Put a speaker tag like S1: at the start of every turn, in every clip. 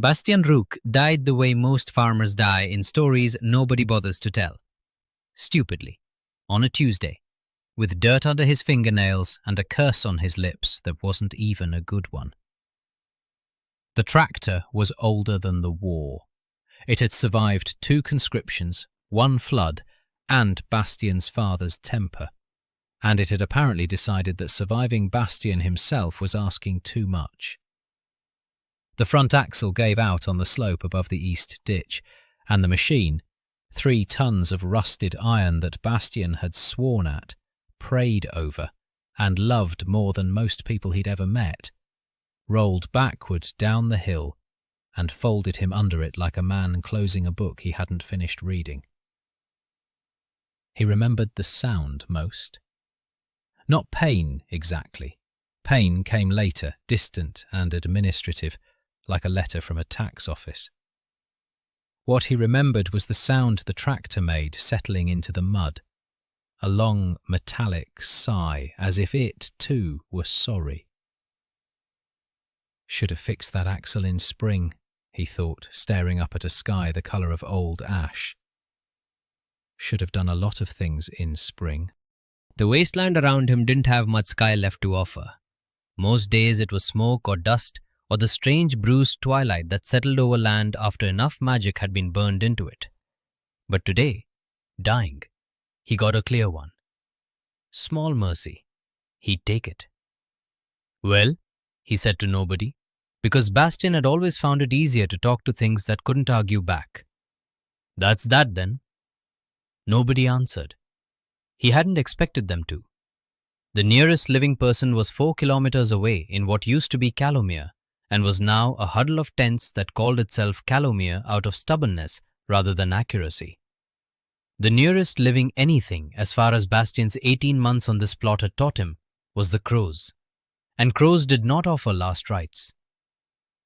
S1: Bastian Rook died the way most farmers die in stories nobody bothers to tell. Stupidly, on a Tuesday, with dirt under his fingernails and a curse on his lips that wasn't even a good one. The tractor was older than the war. It had survived 2 conscriptions, 1 flood, and Bastian's father's temper. And it had apparently decided that surviving Bastian himself was asking too much. The front axle gave out on the slope above the east ditch, and the machine, 3 tons of rusted iron that Bastian had sworn at, prayed over, and loved more than most people he'd ever met, rolled backward down the hill and folded him under it like a man closing a book he hadn't finished reading. He remembered the sound most. Not pain, exactly. Pain came later, distant and administrative, like a letter from a tax office. What he remembered was the sound the tractor made settling into the mud, a long metallic sigh, as if it, too, were sorry. Should have fixed that axle in spring, he thought, staring up at a sky the colour of old ash. Should have done a lot of things in spring.
S2: The wasteland around him didn't have much sky left to offer. Most days it was smoke or dust or the strange bruised twilight that settled over land after enough magic had been burned into it. But today, dying, he got a clear one. Small mercy. He'd take it. Well, he said to nobody, because Bastian had always found it easier to talk to things that couldn't argue back. That's that then. Nobody answered. He hadn't expected them to. The nearest living person was 4 kilometers away in what used to be Calomere, and was now a huddle of tents that called itself Calomere out of stubbornness rather than accuracy. The nearest living anything, as far as Bastian's 18 months on this plot had taught him, was the crows. And crows did not offer last rites.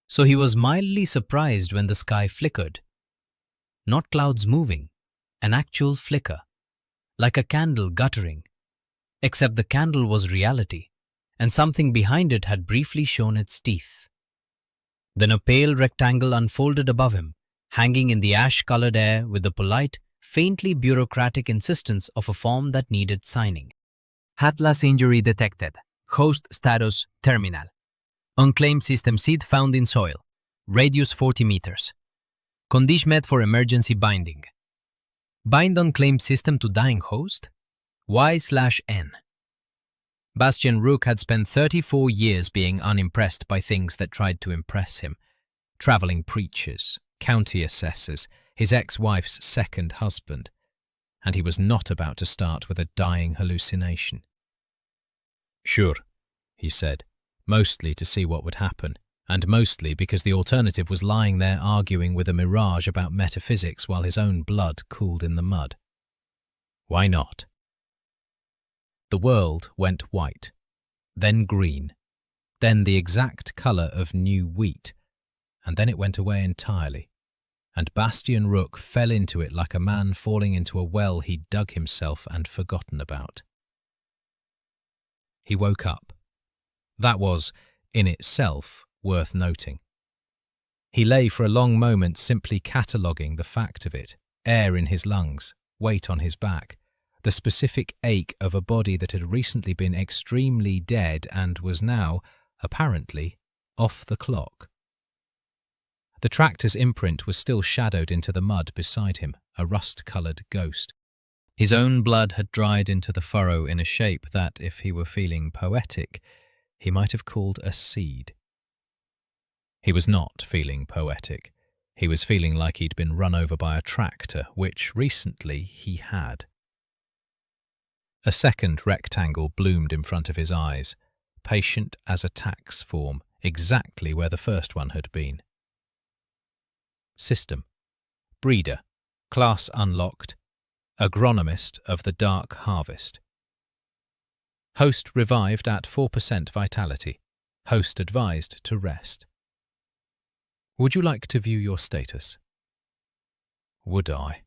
S2: So he was mildly surprised when the sky flickered. Not clouds moving, an actual flicker, like a candle guttering, except the candle was reality, and something behind it had briefly shown its teeth. Then a pale rectangle unfolded above him, hanging in the ash-colored air with the polite, faintly bureaucratic insistence of a form that needed signing.
S1: Atlas injury detected. Host status terminal. Unclaimed system seed found in soil. Radius 40 meters. Condition met for emergency binding. Bind unclaimed system to dying host? Y/N. Bastian Rook had spent 34 years being unimpressed by things that tried to impress him. Traveling preachers, county assessors, his ex-wife's second husband. And he was not about to start with a dying hallucination. Sure, he said, mostly to see what would happen, and mostly because the alternative was lying there arguing with a mirage about metaphysics while his own blood cooled in the mud. Why not? The world went white, then green, then the exact colour of new wheat, and then it went away entirely, and Bastian Rook fell into it like a man falling into a well he'd dug himself and forgotten about. He woke up. That was, in itself, worth noting. He lay for a long moment simply cataloguing the fact of it, air in his lungs, weight on his back, the specific ache of a body that had recently been extremely dead and was now, apparently, off the clock. The tractor's imprint was still shadowed into the mud beside him, a rust-coloured ghost. His own blood had dried into the furrow in a shape that, if he were feeling poetic, he might have called a seed. He was not feeling poetic. He was feeling like he'd been run over by a tractor, which recently he had. A second rectangle bloomed in front of his eyes, patient as a tax form, exactly where the first one had been. System. Breeder. Class unlocked. Agronomist of the Dark Harvest. Host revived at 4% vitality. Host advised to rest. Would you like to view your status? Would I?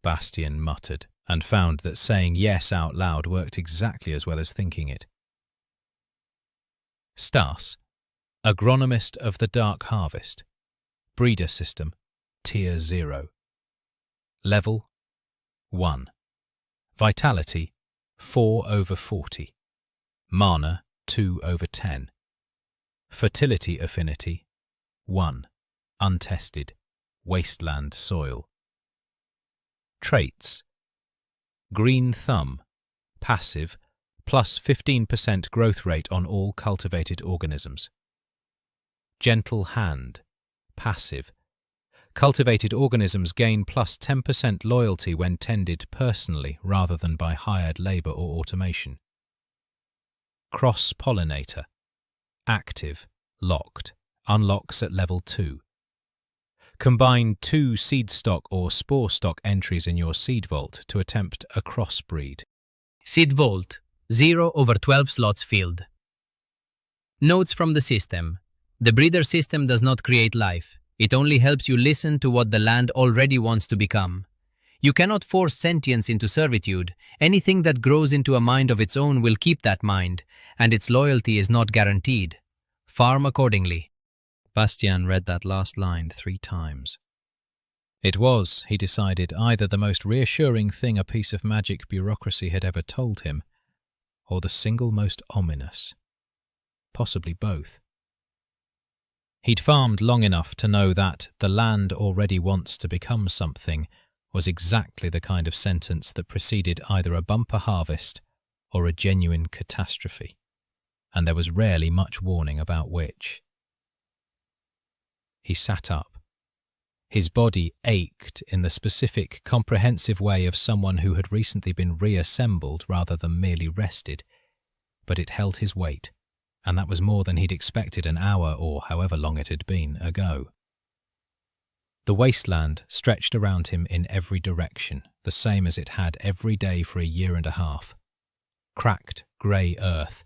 S1: Bastian muttered, and found that saying yes out loud worked exactly as well as thinking it. Stas, Agronomist of the Dark Harvest.
S3: Breeder system, Tier 0. Level 1. Vitality 4/40. Mana 2/10. Fertility affinity 1. Untested. Wasteland soil. Traits: Green thumb, passive, plus 15% growth rate on all cultivated organisms. Gentle hand, passive. Cultivated organisms gain plus 10% loyalty when tended personally rather than by hired labor or automation. Cross-pollinator, active, locked, unlocks at level 2. Combine 2 seed stock or spore stock entries in your seed vault to attempt a crossbreed.
S2: Seed Vault, 0/12 slots field. Notes from the system. The breeder system does not create life. It only helps you listen to what the land already wants to become. You cannot force sentience into servitude. Anything that grows into a mind of its own will keep that mind, and its loyalty is not guaranteed. Farm accordingly.
S3: Bastian read that last line 3 times. It was, he decided, either the most reassuring thing a piece of magic bureaucracy had ever told him, or the single most ominous. Possibly both. He'd farmed long enough to know that the land already wants to become something was exactly the kind of sentence that preceded either a bumper harvest or a genuine catastrophe, and there was rarely much warning about which. He sat up. His body ached in the specific, comprehensive way of someone who had recently been reassembled rather than merely rested, but it held his weight, and that was more than he'd expected an hour or however long it had been ago. The wasteland stretched around him in every direction, the same as it had every day for a year and a half. Cracked, grey earth,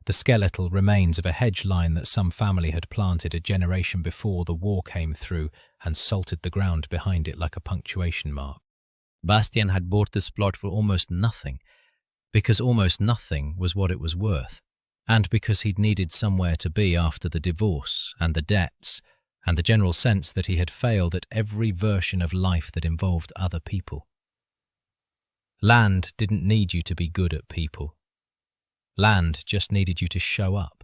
S3: the skeletal remains of a hedge line that some family had planted a generation before the war came through and salted the ground behind it like a punctuation mark.
S2: Bastian had bought this plot for almost nothing, because almost nothing was what it was worth, and because he'd needed somewhere to be after the divorce and the debts and the general sense that he had failed at every version of life that involved other people. Land didn't need you to be good at people. Land just needed you to show up.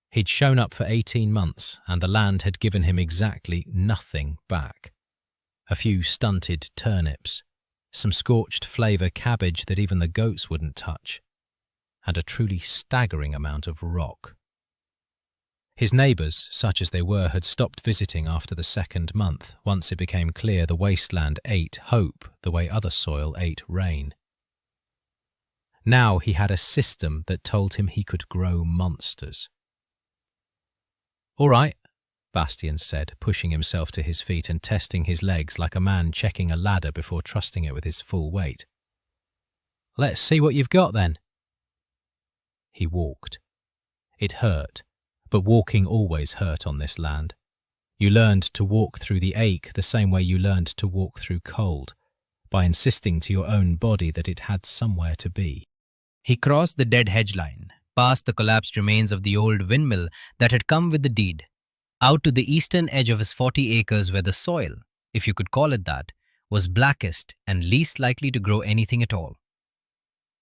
S2: He'd shown up for 18 months, and the land had given him exactly nothing back. A few stunted turnips, some scorched flavour cabbage that even the goats wouldn't touch, and a truly staggering amount of rock. His neighbours, such as they were, had stopped visiting after the 2nd month, once it became clear the wasteland ate hope the way other soil ate rain. Now he had a system that told him he could grow monsters. "All right," Bastian said, pushing himself to his feet and testing his legs like a man checking a ladder before trusting it with his full weight. "Let's see what you've got then." He walked. It hurt, but walking always hurt on this land. You learned to walk through the ache the same way you learned to walk through cold, by insisting to your own body that it had somewhere to be. He crossed the dead hedge line, past the collapsed remains of the old windmill that had come with the deed, out to the eastern edge of his 40 acres where the soil, if you could call it that, was blackest and least likely to grow anything at all.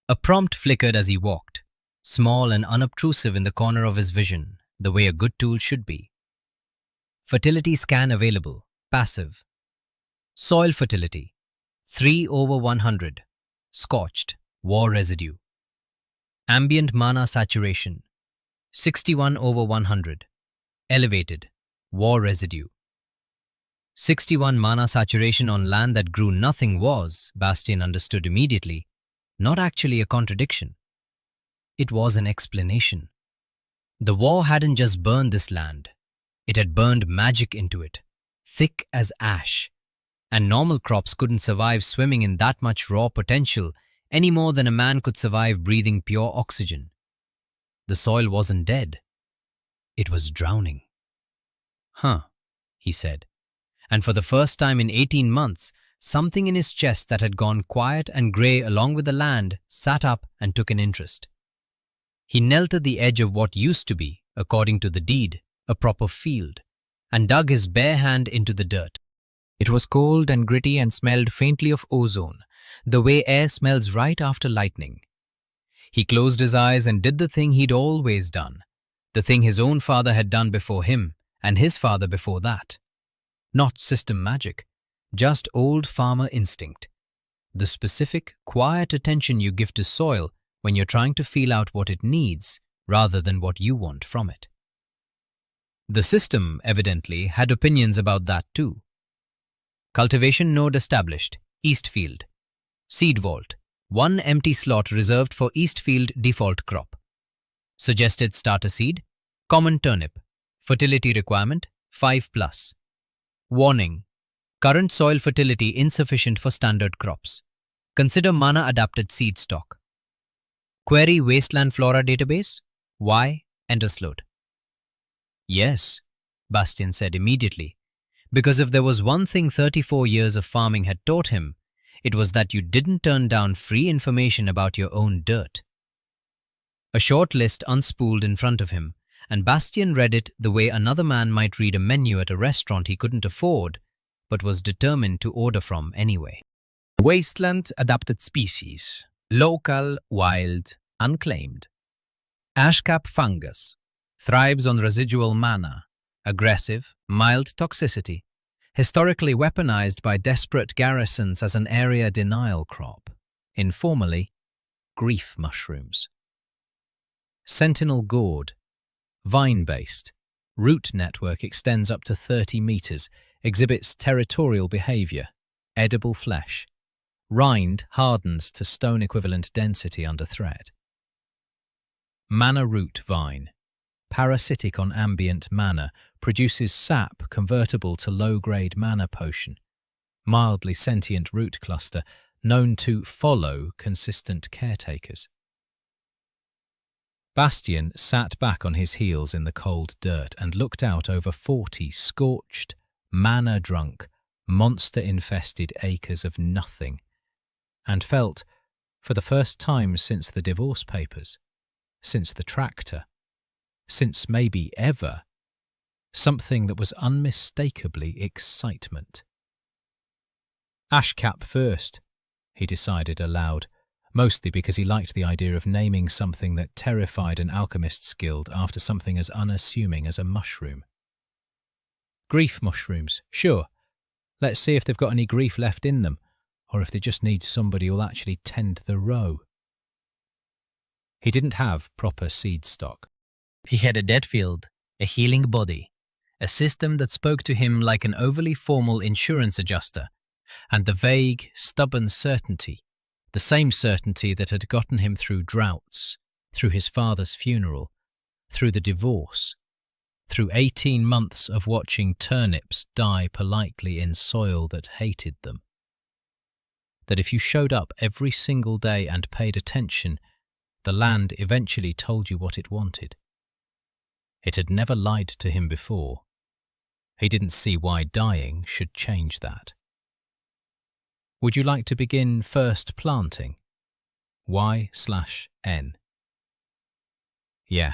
S2: A prompt flickered as he walked, small and unobtrusive in the corner of his vision, the way a good tool should be. Fertility scan available, passive. Soil fertility, 3/100, scorched, war residue. Ambient mana saturation, 61/100, elevated, war residue. 61 mana saturation on land that grew nothing was, Bastian understood immediately, not actually a contradiction. It was an explanation. The war hadn't just burned this land. It had burned magic into it, thick as ash. And normal crops couldn't survive swimming in that much raw potential any more than a man could survive breathing pure oxygen. The soil wasn't dead. It was drowning. "Huh," he said. And for the first time in 18 months, something in his chest that had gone quiet and grey along with the land sat up and took an interest. He knelt at the edge of what used to be, according to the deed, a proper field, and dug his bare hand into the dirt. It was cold and gritty and smelled faintly of ozone, the way air smells right after lightning. He closed his eyes and did the thing he'd always done, the thing his own father had done before him and his father before that. Not system magic, just old farmer instinct. The specific, quiet attention you give to soil when you're trying to feel out what it needs rather than what you want from it. The system, evidently, had opinions about that too. Cultivation node established, East Field. Seed vault, 1 empty slot reserved for East Field default crop. Suggested starter seed, common turnip. Fertility requirement, 5+. Warning, current soil fertility insufficient for standard crops. Consider mana-adapted seed stock. Query Wasteland Flora database. Why? Enter slowed. Yes, Bastian said immediately, because if there was one thing 34 years of farming had taught him, it was that you didn't turn down free information about your own dirt. A short list unspooled in front of him, and Bastian read it the way another man might read a menu at a restaurant he couldn't afford, but was determined to order from anyway.
S4: Wasteland adapted species, local, wild, unclaimed. Ashcap fungus, thrives on residual mana, aggressive, mild toxicity, historically weaponized by desperate garrisons as an area denial crop, informally, grief mushrooms. Sentinel gourd, vine-based, root network extends up to 30 meters, exhibits territorial behavior, edible flesh. Rind hardens to stone-equivalent density under threat. Mana root vine, parasitic on ambient mana, produces sap convertible to low-grade mana potion. Mildly sentient root cluster, known to follow consistent caretakers. Bastian sat back on his heels in the cold dirt and looked out over 40 scorched, mana-drunk, monster-infested acres of nothing, and felt, for the first time since the divorce papers, since the tractor, since maybe ever, something that was unmistakably excitement. Ashcap first, he decided aloud, mostly because he liked the idea of naming something that terrified an alchemist's guild after something as unassuming as a mushroom. Grief mushrooms, sure. Let's see if they've got any grief left in them, or if they just need somebody who'll actually tend the row. He didn't have proper seed stock.
S2: He had a dead field, a healing body, a system that spoke to him like an overly formal insurance adjuster, and the vague, stubborn certainty, the same certainty that had gotten him through droughts, through his father's funeral, through the divorce, through 18 months of watching turnips die politely in soil that hated them. That if you showed up every single day and paid attention, the land eventually told you what it wanted. It had never lied to him before. He didn't see why dying should change that. Would you like to begin first planting? Y/N. Yeah,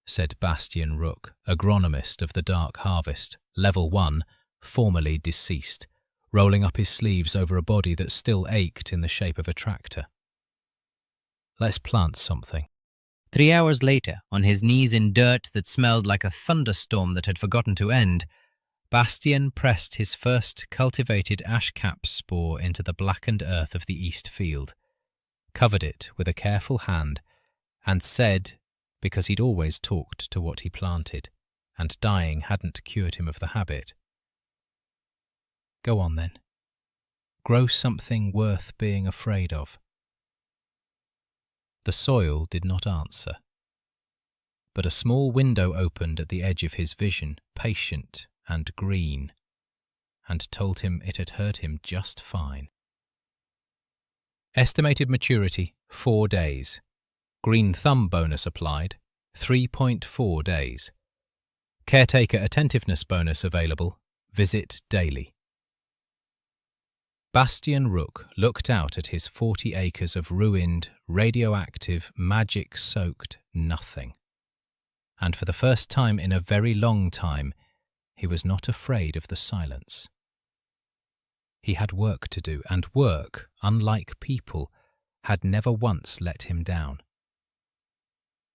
S2: said Bastian Rook, agronomist of the Dark Harvest, level 1, formerly deceased, rolling up his sleeves over a body that still ached in the shape of a tractor. Let's plant something. 3 hours later, on his knees in dirt that smelled like a thunderstorm that had forgotten to end, Bastian pressed his first cultivated ashcap spore into the blackened earth of the east field, covered it with a careful hand, and said, because he'd always talked to what he planted, and dying hadn't cured him of the habit, "Go on then. Grow something worth being afraid of." The soil did not answer, but a small window opened at the edge of his vision, patient and green, and told him it had heard him just fine. Estimated maturity, 4 days. Green thumb bonus applied, 3.4 days. Caretaker attentiveness bonus available, visit daily. Bastian Rook looked out at his 40 acres of ruined, radioactive, magic-soaked nothing. And for the first time in a very long time,
S3: he was not afraid of the silence. He had work to do, and work, unlike people, had never once let him down.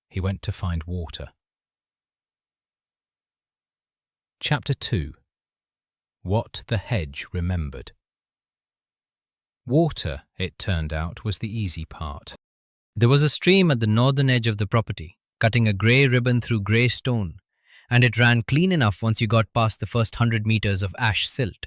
S3: He went to find water. Chapter 2. What the Hedge Remembered. Water, it turned out, was the easy part.
S2: There was a stream at the northern edge of the property, cutting a grey ribbon through grey stone, and it ran clean enough once you got past the first 100 meters of ash silt.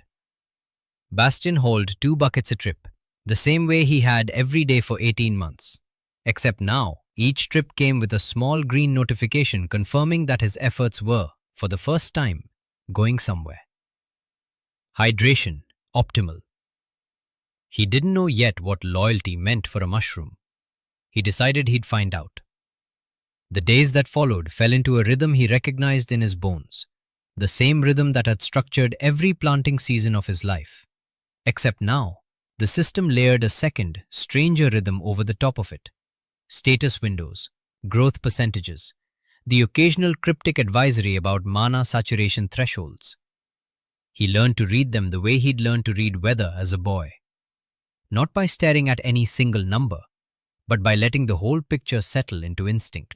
S2: Bastian hauled 2 buckets a trip, the same way he had every day for 18 months. Except now, each trip came with a small green notification confirming that his efforts were, for the first time, going somewhere. Hydration, optimal. He didn't know yet what loyalty meant for a mushroom. He decided he'd find out. The days that followed fell into a rhythm he recognized in his bones, the same rhythm that had structured every planting season of his life. Except now, the system layered a second, stranger rhythm over the top of it. Status windows, growth percentages, the occasional cryptic advisory about mana saturation thresholds. He learned to read them the way he'd learned to read weather as a boy. Not by staring at any single number, but by letting the whole picture settle into instinct.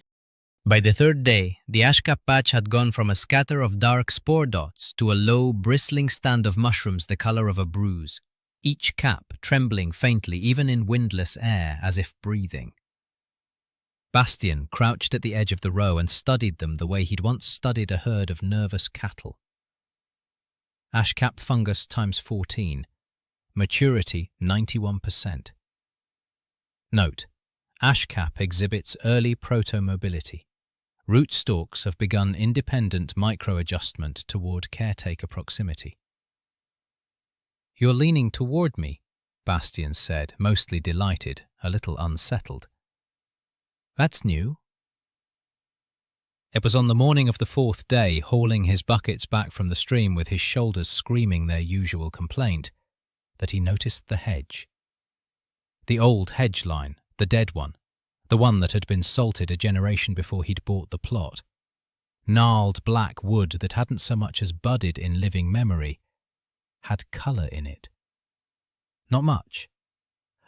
S2: By the third day, the ashcap patch had gone from a scatter of dark spore dots to a low, bristling stand of mushrooms the color of a bruise, each cap trembling faintly even in windless air as if breathing. Bastian crouched at the edge of the row and studied them the way he'd once studied a herd of nervous cattle. Ashcap fungus times 14. Maturity 91%. Note: ashcap exhibits early proto-mobility. Root stalks have begun independent micro-adjustment toward caretaker proximity. "You're leaning toward me," Bastian said, mostly delighted, a little unsettled. "That's new." It was on the morning of the 4th day, hauling his buckets back from the stream with his shoulders screaming their usual complaint, that he noticed the hedge. The old hedge line, the dead one, the one that had been salted a generation before he'd bought the plot. Gnarled black wood that hadn't so much as budded in living memory, had colour in it. Not much.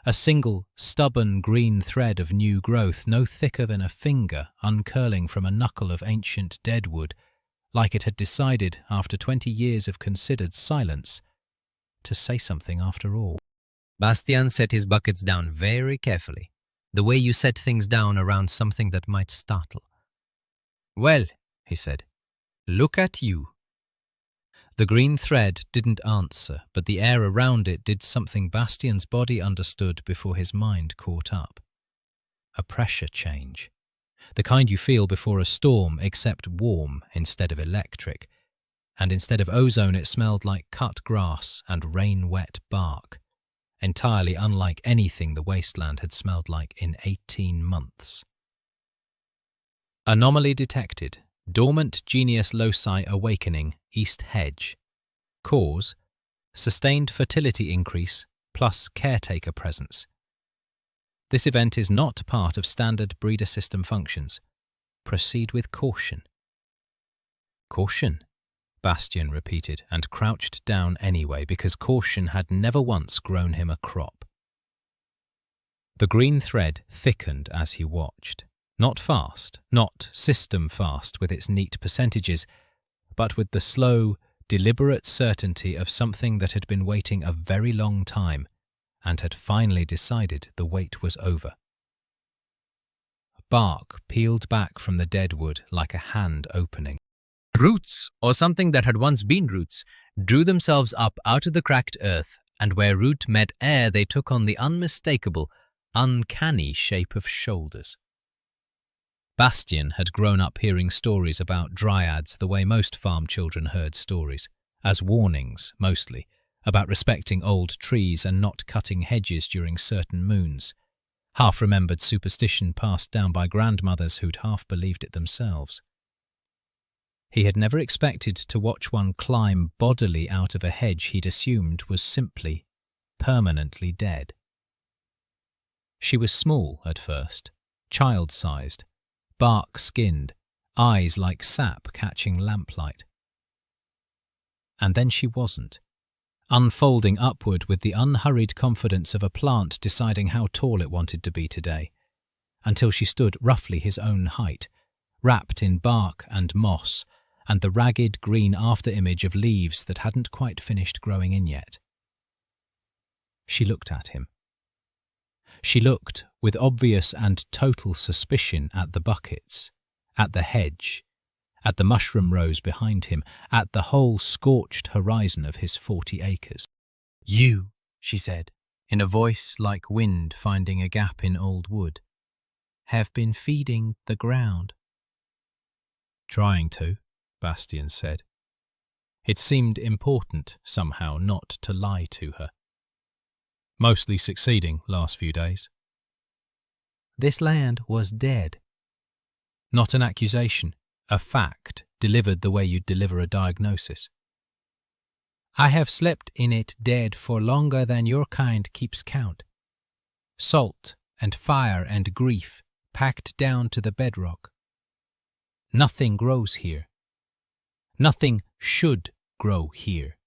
S2: A single, stubborn green thread of new growth, no thicker than a finger, uncurling from a knuckle of ancient deadwood, like it had decided, after 20 years of considered silence, to say something after all. Bastian set his buckets down very carefully, the way you set things down around something that might startle. "Well," he said, "look at you." The green thread didn't answer, but the air around it did something Bastian's body understood before his mind caught up. A pressure change. The kind you feel before a storm, except warm instead of electric. And instead of ozone, it smelled like cut grass and rain-wet bark. Entirely unlike anything the wasteland had smelled like in 18 months. Anomaly detected. Dormant genius loci awakening, East Hedge. Cause: sustained fertility increase plus caretaker presence. This event is not part of standard breeder system functions. Proceed with caution. "Caution," Bastian repeated, and crouched down anyway because caution had never once grown him a crop. The green thread thickened as he watched. Not fast, not system fast with its neat percentages, but with the slow, deliberate certainty of something that had been waiting a very long time and had finally decided the wait was over. Bark peeled back from the dead wood like a hand opening. Roots, or something that had once been roots, drew themselves up out of the cracked earth, and where root met air they took on the unmistakable, uncanny shape of shoulders. Bastian had grown up hearing stories about dryads the way most farm children heard stories, as warnings, mostly, about respecting old trees and not cutting hedges during certain moons, half-remembered superstition passed down by grandmothers who'd half-believed it themselves. He had never expected to watch one climb bodily out of a hedge he'd assumed was simply, permanently dead. She was small at first, child-sized, bark-skinned, eyes like sap catching lamplight.
S3: And then she wasn't, unfolding upward with the unhurried confidence of a plant deciding how tall it wanted to be today, until she stood roughly his own height, wrapped in bark and moss and the ragged green after-image of leaves that hadn't quite finished growing in yet. She looked at him. She looked with obvious and total suspicion at the buckets, at the hedge, at the mushroom rows behind him, at the whole scorched horizon of his 40 acres.
S1: "You," she said, in a voice like wind finding a gap in old wood, "have been feeding the ground."
S3: "Trying to," Bastian said. It seemed important, somehow, not to lie to her. "Mostly succeeding last few days."
S1: "This land was dead."
S3: Not an accusation, a fact delivered the way you'd deliver a diagnosis.
S1: "I have slept in it dead for longer than your kind keeps count. Salt and fire and grief packed down to the bedrock. Nothing grows here. Nothing should grow here."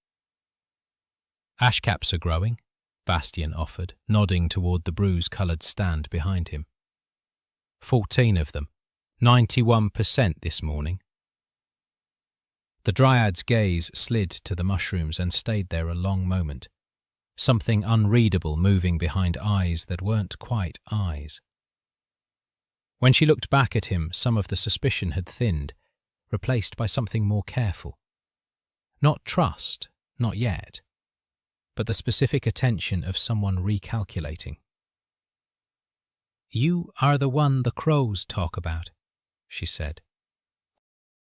S3: "Ashcaps are growing," Bastian offered, nodding toward the bruise-coloured stand behind him. 14 of them, 91% this morning. The dryad's gaze slid to the mushrooms and stayed there a long moment, something unreadable moving behind eyes that weren't quite eyes. When she looked back at him, some of the suspicion had thinned, replaced by something more careful. Not trust, not yet, but the specific attention of someone recalculating.
S1: "You are the one the crows talk about," she said.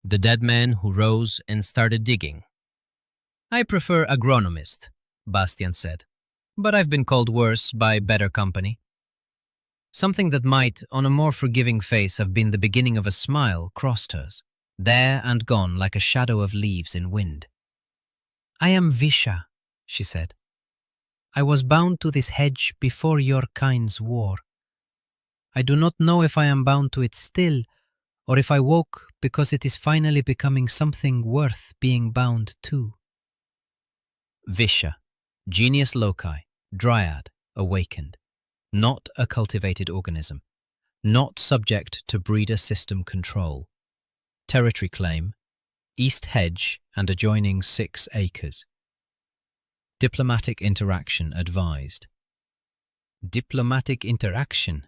S2: The dead man who rose and started digging. "I prefer agronomist," Bastian said, "but I've been called worse by better company." Something that might, on a more forgiving face, have been the beginning of a smile crossed hers, there and gone like a shadow of leaves in wind. "I am Visha," she said. "I was bound to this hedge before your kind's war. I do not know if I am bound to it still, or if I woke because it is finally becoming something worth being bound to." Visha, genius loci, dryad, awakened. Not a cultivated organism. Not subject to breeder system control. Territory claim, East Hedge and adjoining 6 acres. Diplomatic interaction advised. Diplomatic interaction,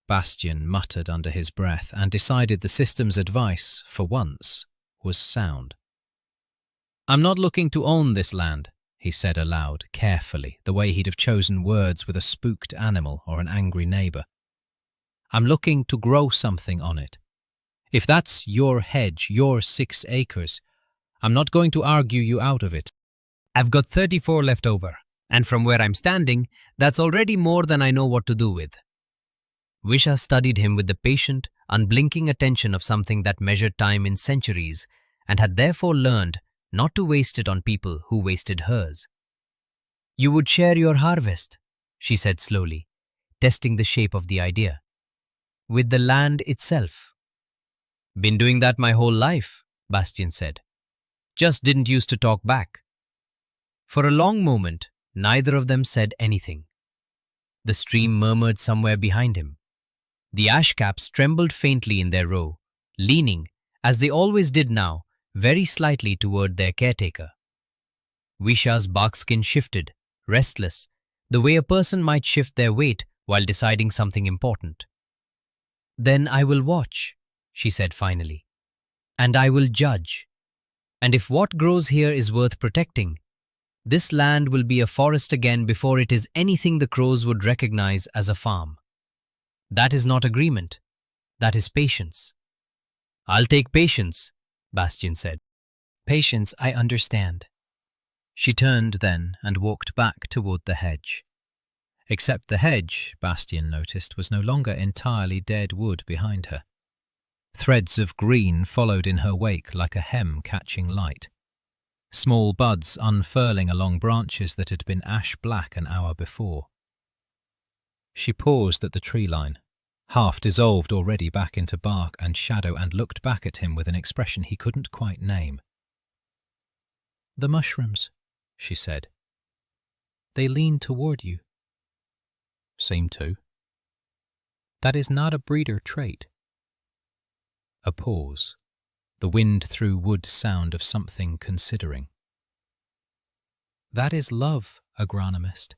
S2: Bastian muttered under his breath and decided the system's advice, for once, was sound. "I'm not looking to own this land," he said aloud, carefully, the way he'd have chosen words with a spooked animal or an angry neighbour. "I'm looking to grow something on it. If that's your hedge, your 6 acres, I'm not going to argue you out of it. I've got 34 left over, and from where I'm standing, that's already more than I know what to do with." Visha studied him with the patient, unblinking attention of something that measured time in centuries and had therefore learned not to waste it on people who wasted hers. "You would share your harvest," she said slowly, testing the shape of the idea. "With the land itself." "Been doing that my whole life," Bastian said. "Just didn't used to talk back." For a long moment, neither of them said anything. The stream murmured somewhere behind him. The ashcaps trembled faintly in their row, leaning, as they always did now, very slightly toward their caretaker. Visha's barkskin shifted, restless, the way a person might shift their weight while deciding something important. "Then I will watch," she said finally, "and I will judge. And if what grows here is worth protecting, this land will be a forest again before it is anything the crows would recognize as a farm. That is not agreement. That is patience." "I'll take patience," Bastian said. "Patience, I understand." She turned then and walked back toward the hedge. Except the hedge, Bastian noticed, was no longer entirely dead wood behind her. Threads of green followed in her wake like a hem catching light. Small buds unfurling along branches that had been ash-black an hour before. She paused at the tree line, half dissolved already back into bark and shadow, and looked back at him with an expression he couldn't quite name.
S3: "The mushrooms," she said. "They lean toward you." "Seem to." "That is not a breeder trait." A pause, the wind through wood sound of something considering. "That is love, agronomist.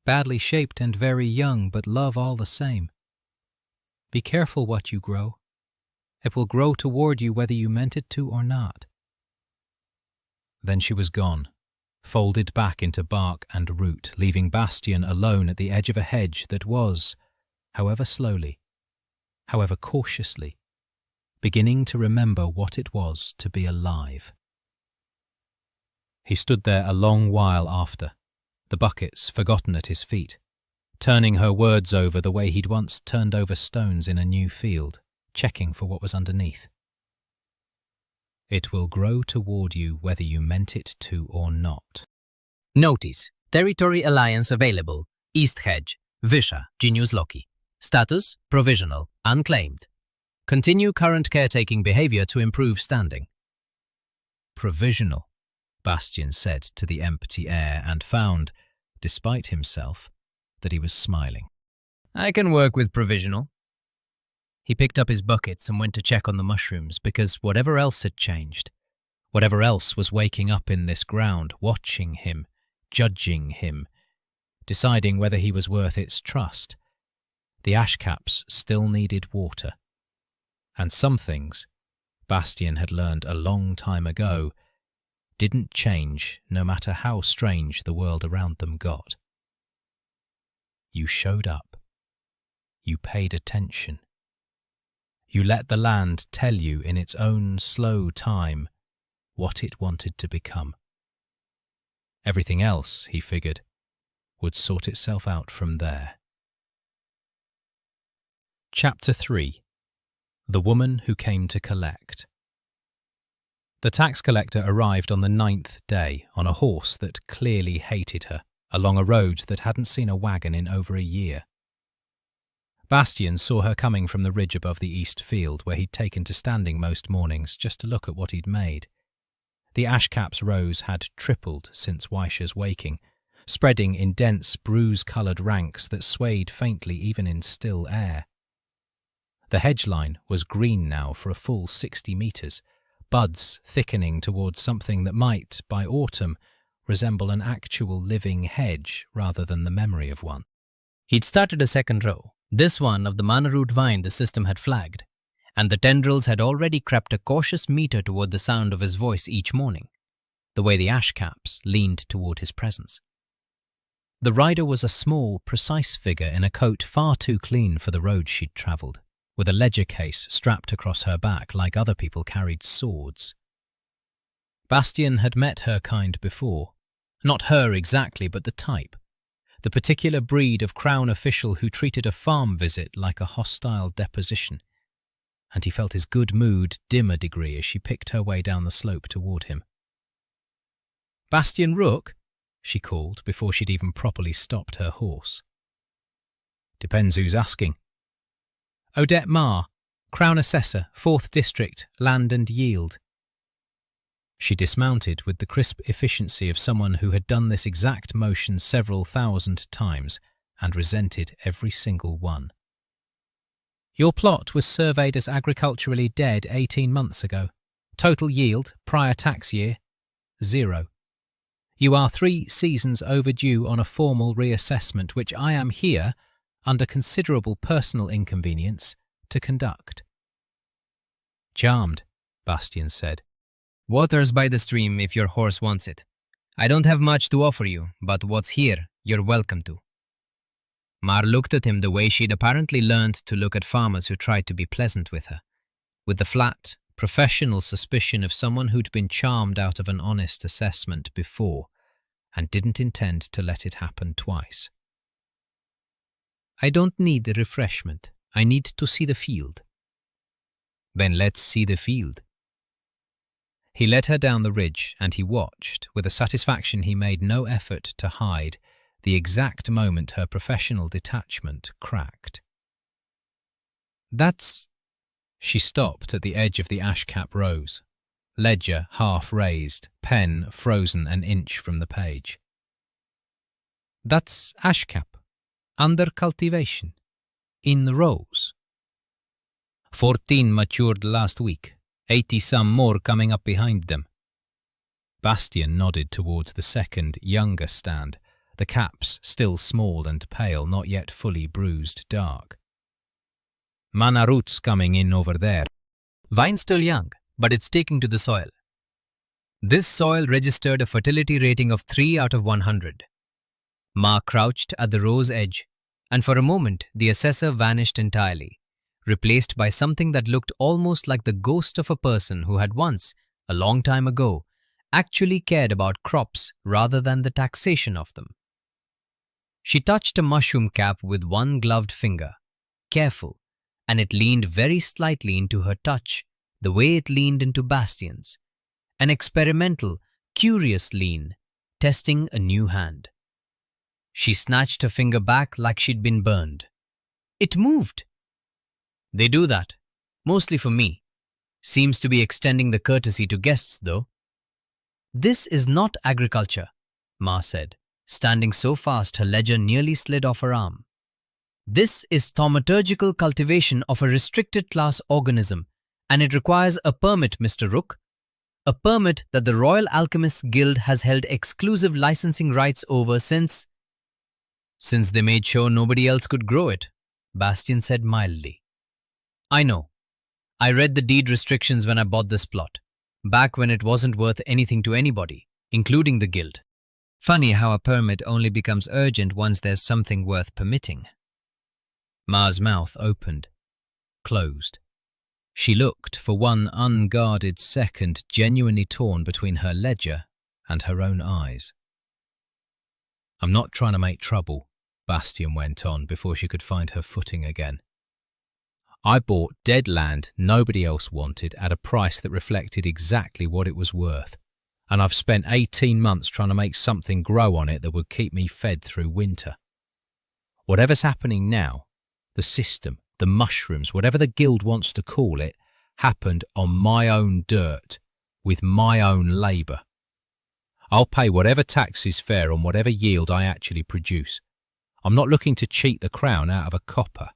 S3: Badly shaped and very young, but love all the same. Be careful what you grow. It will grow toward you whether you meant it to or not." Then she was gone, folded back into bark and root, leaving Bastian alone at the edge of a hedge that was, however slowly, however cautiously, beginning to remember what it was to be alive. He stood there a long while after, the buckets forgotten at his feet, turning her words over the way he'd once turned over stones in a new field, checking for what was underneath. It will grow toward you whether you meant it to or not.
S2: Notice: Territory Alliance available. East Hedge. Visha. Genius Loki. Status: provisional. Unclaimed. Continue current caretaking behavior to improve standing.
S1: Provisional, Bastian said to the empty air and found, despite himself, that he was smiling.
S2: I can work with provisional. He picked up his buckets and went to check on the mushrooms because whatever else had changed, whatever else was waking up in this ground, watching him, judging him, deciding whether he was worth its trust, the ash caps still needed water. And some things, Bastian had learned a long time ago, didn't change no matter how strange the world around them got. You showed up. You paid attention. You let the land tell you in its own slow time what it wanted to become. Everything else, he figured, would sort itself out from there. Chapter 3. The Woman Who Came to Collect. The tax collector arrived on the 9th day on a horse that clearly hated her, along a road that hadn't seen a wagon in over a year. Bastian saw her coming from the ridge above the east field where he'd taken to standing most mornings just to look at what he'd made. The ashcap's rows had tripled since Weisha's waking, spreading in dense, bruise-coloured ranks that swayed faintly even in still air. The hedge line was green now for a full 60 metres, buds thickening towards something that might, by autumn, resemble an actual living hedge rather than the memory of one. He'd started a second row, this one of the mannaroot vine the system had flagged, and the tendrils had already crept a cautious metre toward the sound of his voice each morning, the way the ash caps leaned toward his presence. The rider was a small, precise figure in a coat far too clean for the road she'd travelled, with a ledger case strapped across her back like other people carried swords. Bastian had met her kind before. Not her exactly, but the type. The particular breed of crown official who treated a farm visit like a hostile deposition. And he felt his good mood dim a degree as she picked her way down the slope toward him. "Bastian Rook?" she called before she'd even properly stopped her horse.
S3: "Depends who's asking."
S2: "Odette Marr, Crown Assessor, 4th District, Land and Yield."
S1: She dismounted with the crisp efficiency of someone who had done this exact motion several thousand times and resented every single one.
S2: "Your plot was surveyed as agriculturally dead 18 months ago. Total yield, prior tax year, 0. You are 3 seasons overdue on a formal reassessment which I am here, under considerable personal inconvenience, to conduct."
S1: "Charmed," Bastian said.
S2: "Water's by the stream if your horse wants it. I don't have much to offer you, but what's here, you're welcome to." Mar looked at him the way she'd apparently learned to look at farmers who tried to be pleasant with her, with the flat, professional suspicion of someone who'd been charmed out of an honest assessment before and didn't intend to let it happen twice. "I don't need the refreshment. I need to see the field." "Then let's see the field." He led her down the ridge and he watched, with a satisfaction he made no effort to hide, the exact moment her professional detachment cracked. "That's..." She stopped at the edge of the ashcap rows.
S4: ledger half raised, pen frozen an inch from the page.
S2: That's ashcap, under cultivation, in rows. 14 matured last week, 80-some more coming up behind them.
S4: Bastian nodded towards the second, younger stand, the caps still small and pale, not yet fully bruised dark.
S2: Mana roots coming in over there. Vine's still young, but it's sticking to the soil. This soil registered a fertility rating of 3 out of 100. Ma crouched at the row's edge, and for a moment the assessor vanished entirely, replaced by something that looked almost like the ghost of a person who had once, a long time ago, actually cared about crops rather than the taxation of them. She touched a mushroom cap with one gloved finger, careful, and it leaned very slightly into her touch, the way it leaned into Bastian's. An experimental, curious lean, testing a new hand. She snatched her finger back like she'd been burned. It moved! They do that, mostly for me. Seems to be extending the courtesy to guests, though. This is not agriculture, Ma said, standing so fast her ledger nearly slid off her arm. This is thaumaturgical cultivation of a restricted class organism, and it requires a permit, Mr. Rook. A permit that the Royal Alchemists Guild has held exclusive licensing rights over since they made sure nobody else could grow it, Bastian said mildly. I know. I read the deed restrictions when I bought this plot, back when it wasn't worth anything to anybody, including the guild. Funny how a permit only becomes urgent once there's something worth permitting. Ma's mouth opened, closed. She looked for one unguarded second genuinely torn between her ledger and her own eyes.
S4: I'm not trying to make trouble, Bastian went on before she could find her footing again. I bought dead land nobody else wanted at a price that reflected exactly what it was worth, and I've spent 18 months trying to make something grow on it that would keep me fed through winter. Whatever's happening now, the system, the mushrooms, whatever the guild wants to call it, happened on my own dirt, with my own labour. I'll pay whatever tax is fair on whatever yield I actually produce. I'm not looking to cheat the crown out of a copper.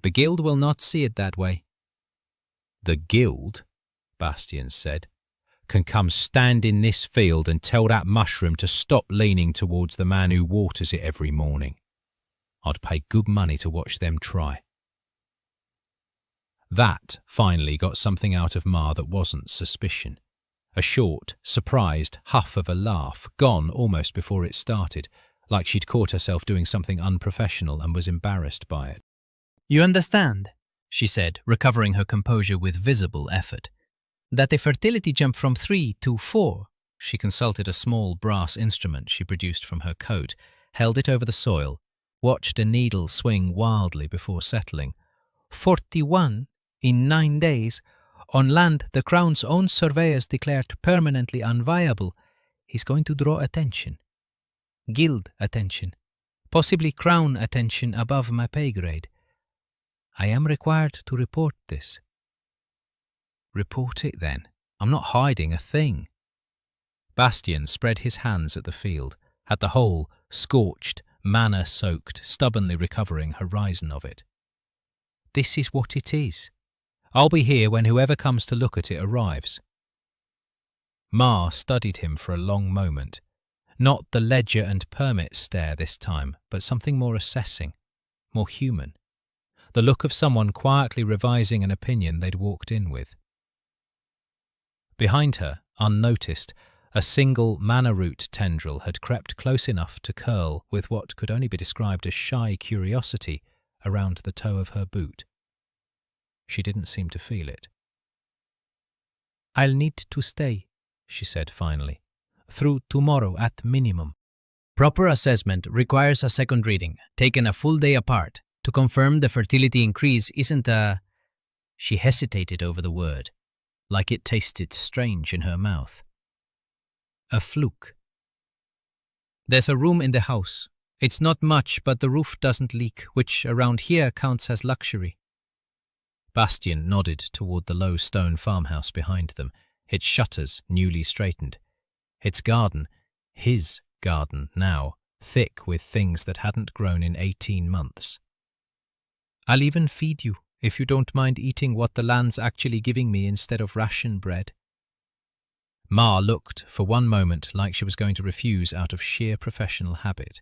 S2: The guild will not see it that way.
S4: The guild, Bastian said, can come stand in this field and tell that mushroom to stop leaning towards the man who waters it every morning. I'd pay good money to watch them try. That finally got something out of Ma that wasn't suspicion. A short, surprised huff of a laugh, gone almost before it started, like she'd caught herself doing something unprofessional and was embarrassed by it.
S2: You understand, she said, recovering her composure with visible effort, that a fertility jump from 3 to 4. She consulted a small brass instrument she produced from her coat, held it over the soil, watched a needle swing wildly before settling. 41 in 9 days, on land the Crown's own surveyors declared permanently unviable, is going to draw attention. Guild attention. Possibly Crown attention above my pay grade. I am required to report this.
S4: Report it then. I'm not hiding a thing. Bastian spread his hands at the field, at the whole, scorched, manna-soaked, stubbornly recovering horizon of it. This is what it is. I'll be here when whoever comes to look at it arrives. Ma studied him for a long moment. Not the ledger and permit stare this time, but something more assessing, more human. The look of someone quietly revising an opinion they'd walked in with. Behind her, unnoticed, a single manna root tendril had crept close enough to curl with what could only be described as shy curiosity around the toe of her boot. She didn't seem to feel it.
S2: I'll need to stay, she said finally, through tomorrow at minimum. Proper assessment requires a second reading, taken a full day apart, to confirm the fertility increase isn't a... She hesitated over the word, like it tasted strange in her mouth. A fluke. There's a room in the house. It's not much, but the roof doesn't leak, which around here counts as luxury.
S3: Bastian nodded toward the low stone farmhouse behind them, its shutters newly straightened. Its garden, his garden now, thick with things that hadn't grown in 18 months. "I'll even feed you, if you don't mind eating what the land's actually giving me instead of ration bread." Ma looked for one moment like she was going to refuse out of sheer professional habit.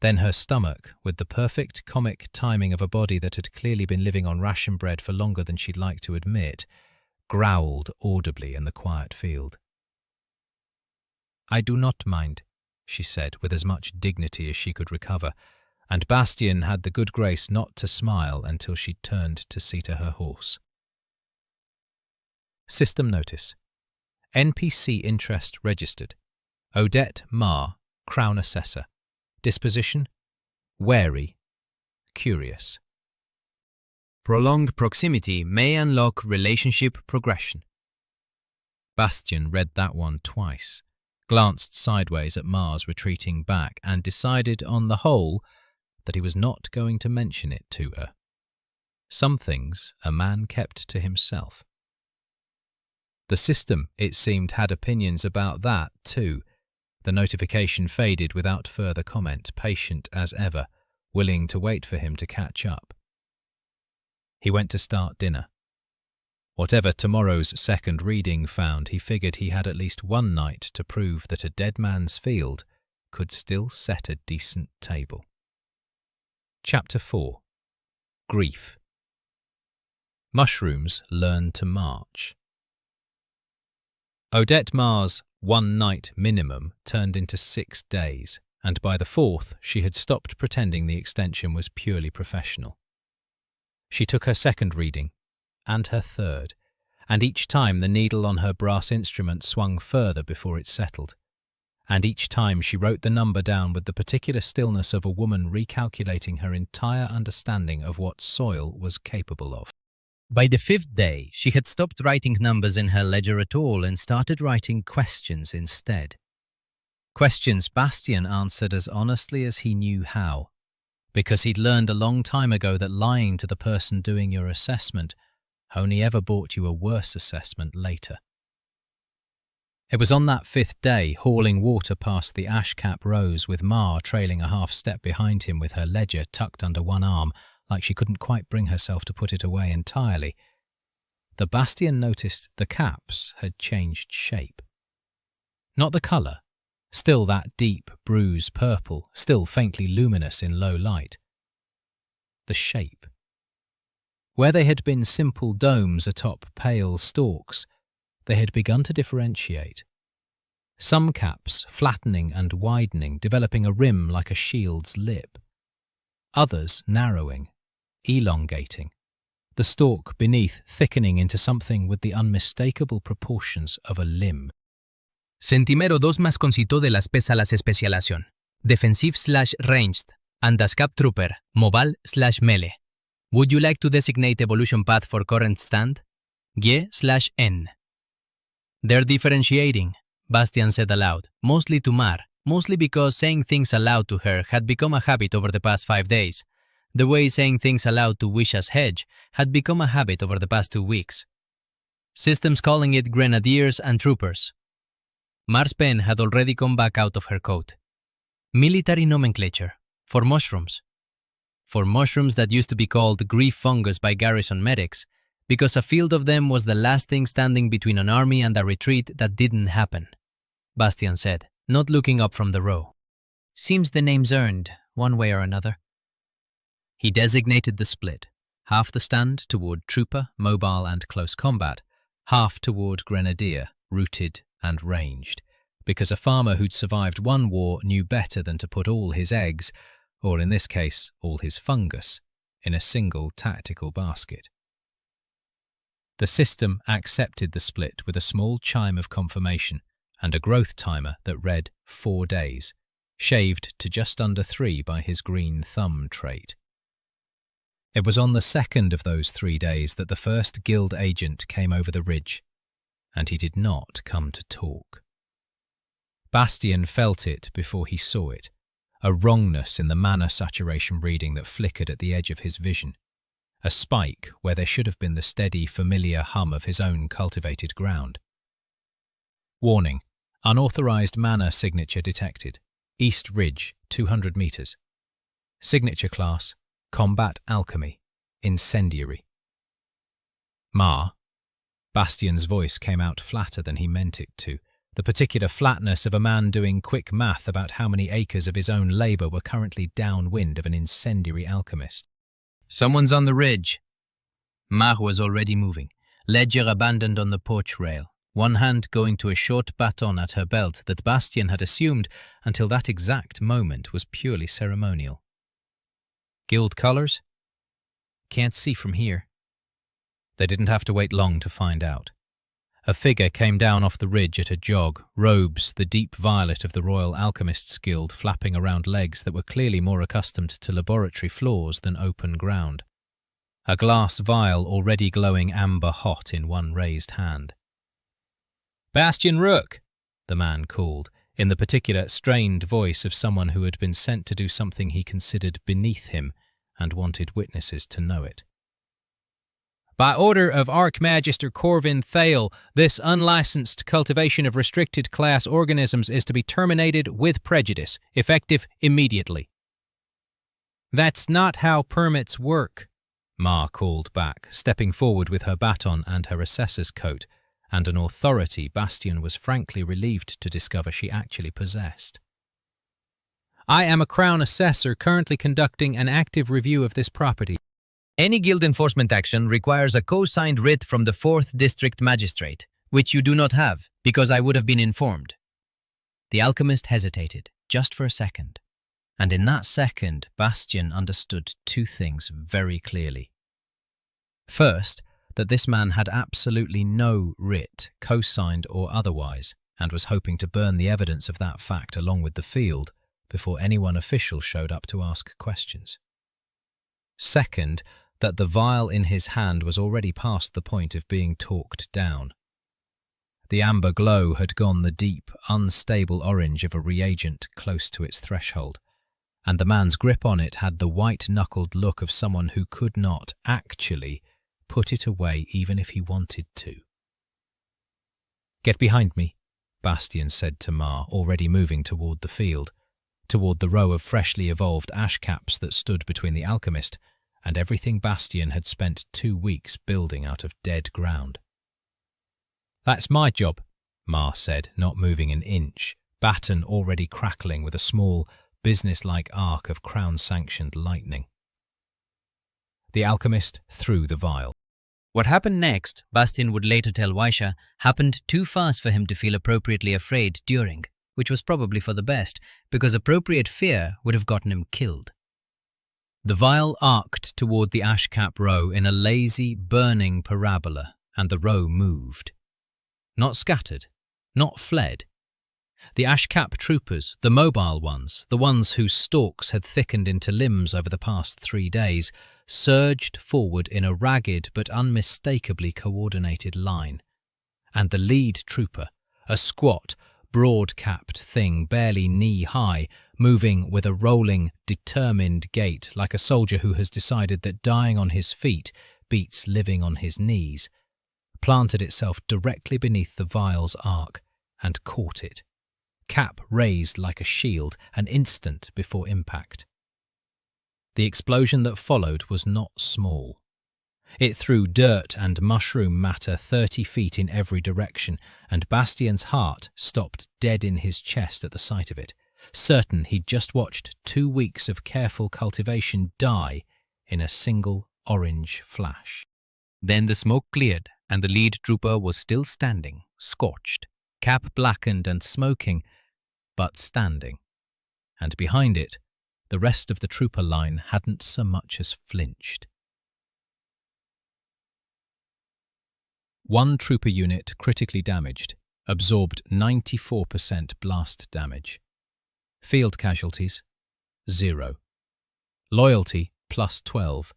S3: Then her stomach, with the perfect comic timing of a body that had clearly been living on ration bread for longer than she'd like to admit, growled audibly in the quiet field. "I do not mind," she said with as much dignity as she could recover, and Bastian had the good grace not to smile until she turned to see to her horse. System notice. NPC interest registered. Odette Ma, Crown Assessor. Disposition: wary, curious.
S1: Prolonged proximity may unlock relationship progression.
S3: Bastian read that one twice, glanced sideways at Ma's retreating back, and decided on the whole that he was not going to mention it to her. Some things a man kept to himself. The system, it seemed, had opinions about that too. The notification faded without further comment, patient as ever, willing to wait for him to catch up. He went to start dinner. Whatever tomorrow's second reading found, he figured he had at least one night to prove that a dead man's field could still set a decent table. Chapter 4. Grief. Mushrooms learn to march. Odette Ma's 1 night minimum turned into 6 days, and by the 4th she had stopped pretending the extension was purely professional. She took her second reading, and her third, and each time the needle on her brass instrument swung further before it settled, and each time she wrote the number down with the particular stillness of a woman recalculating her entire understanding of what soil was capable of.
S1: By the 5th day, she had stopped writing numbers in her ledger at all and started writing questions instead. Questions Bastian answered as honestly as he knew how, because he'd learned a long time ago that lying to the person doing your assessment only ever brought you a worse assessment later. It was on that 5th day, hauling water past the ash-cap rows with Ma trailing a half step behind him with her ledger tucked under one arm, like she couldn't quite bring herself to put it away entirely, the Bastian noticed the caps had changed shape. Not the colour, still that deep bruise purple, still faintly luminous in low light. The shape. Where they had been simple domes atop pale stalks, they had begun to differentiate. Some caps flattening and widening, developing a rim like a shield's lip. Others narrowing, elongating, the stalk beneath thickening into something with the unmistakable proportions of a limb. Centimero 2 más concito de las pesa las especialización. Defensive/ranged, and as cap trooper, mobile/melee. Would you like to designate evolution path for current stand? G/N. They're differentiating, Bastian said aloud, mostly to Mar, mostly because saying things aloud to her had become a habit over the past 5 days. The way saying things aloud to Wisha's hedge had become a habit over the past 2 weeks. Systems calling it grenadiers and troopers. Mar's pen had already come back out of her coat. Military nomenclature. For mushrooms. For mushrooms that used to be called grief fungus by garrison medics, because a field of them was the last thing standing between an army and a retreat that didn't happen, Bastian said, not looking up from the row. Seems the name's earned, one way or another. He designated the split, half the stand toward trooper, mobile and close combat, half toward grenadier, rooted and ranged, because a farmer who'd survived one war knew better than to put all his eggs, or in this case, all his fungus, in a single tactical basket. The system accepted the split with a small chime of confirmation and a growth timer that read 4 days, shaved to just under 3 by his green thumb trait. It was on the second of those 3 days that the first guild agent came over the ridge, and he did not come to talk. Bastian felt it before he saw it, a wrongness in the mana saturation reading that flickered at the edge of his vision,
S3: a spike where there should have been the steady, familiar hum of his own cultivated ground. Warning: unauthorized mana signature detected. East Ridge, 200 meters. Signature class: Combat Alchemy, Incendiary. Ma. Bastian's voice came out flatter than he meant it to, the particular flatness of a man doing quick math about how many acres of his own labour were currently downwind of an incendiary alchemist.
S2: Someone's on the ridge. Mar was already moving, ledger abandoned on the porch rail, one hand going to a short baton at her belt that Bastian had assumed until that exact moment was purely ceremonial. Guild colours? Can't see from here. They didn't have to wait long to find out. A figure came down off the ridge at a jog, robes the deep violet of the Royal Alchemists Guild flapping around legs that were clearly more accustomed to laboratory floors than open ground. A glass vial already glowing amber hot in one raised hand. "Bastian Rook," the man called, in the particular strained voice of someone who had been sent to do something he considered beneath him and wanted witnesses to know it. "By order of Archmagister Corvin Thale, this unlicensed cultivation of restricted class organisms is to be terminated with prejudice, effective immediately." "That's not how permits work," Ma called back, stepping forward with her baton and her assessor's coat, and an authority Bastian was frankly relieved to discover she actually possessed. "I am a Crown Assessor currently conducting an active review of this property. Any guild enforcement action requires a co-signed writ from the 4th District Magistrate, which you do not have, because I would have been informed." The alchemist hesitated, just for a second, and in that second, Bastian understood two things very clearly. First, that this man had absolutely no writ, co-signed or otherwise, and was hoping to burn the evidence of that fact along with the field before anyone official showed up to ask questions. Second, that the vial in his hand was already past the point of being talked down. The amber glow had gone the deep, unstable orange of a reagent close to its threshold, and the man's grip on it had the white-knuckled look of someone who could not, actually, put it away even if he wanted to. "Get behind me," Bastian said to Ma, already moving toward the field, toward the row of freshly evolved ash caps that stood between the alchemist and everything Bastian had spent 2 weeks building out of dead ground. "That's my job," Ma said, not moving an inch, baton already crackling with a small, business-like arc of crown-sanctioned lightning. The alchemist threw the vial. What happened next, Bastian would later tell Waisha, happened too fast for him to feel appropriately afraid during, which was probably for the best, because appropriate fear would have gotten him killed. The vial arced toward the ash cap row in a lazy, burning parabola, and the row moved. Not scattered, not fled. The ash cap troopers, the mobile ones, the ones whose stalks had thickened into limbs over the past 3 days, surged forward in a ragged but unmistakably coordinated line. And the lead trooper, a squat, broad-capped thing barely knee-high, moving with a rolling, determined gait like a soldier who has decided that dying on his feet beats living on his knees, planted itself directly beneath the vial's arc and caught it, cap raised like a shield an instant before impact. The explosion that followed was not small. It threw dirt and mushroom matter 30 feet in every direction, and Bastian's heart stopped dead in his chest at the sight of it, certain he'd just watched 2 weeks of careful cultivation die in a single orange flash. Then the smoke cleared, and the lead trooper was still standing, scorched, cap blackened and smoking, but standing. And behind it, the rest of the trooper line hadn't so much as flinched. One trooper unit critically damaged, absorbed 94% blast damage. Field casualties, 0. Loyalty, +12.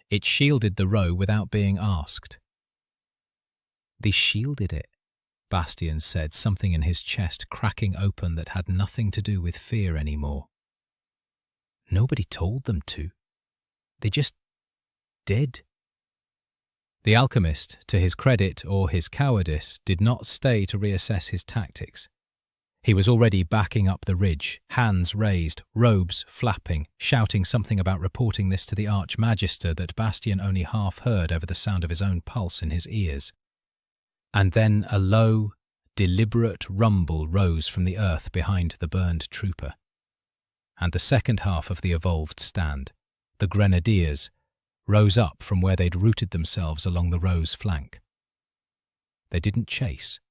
S2: It shielded the row without being asked. They shielded it, Bastian said, something in his chest cracking open that had nothing to do with fear anymore. Nobody told them to. They just
S3: Dead? The alchemist, to his credit or his cowardice, did not stay to reassess his tactics. He was already backing up the ridge, hands raised, robes flapping, shouting something about reporting this to the Archmagister that Bastian only half heard over the sound of his own pulse in his ears. And then a low, deliberate rumble rose from the earth behind the burned trooper. And the second half of the evolved stand, the grenadiers, rose up from where they'd rooted themselves along the row's flank. They didn't chase.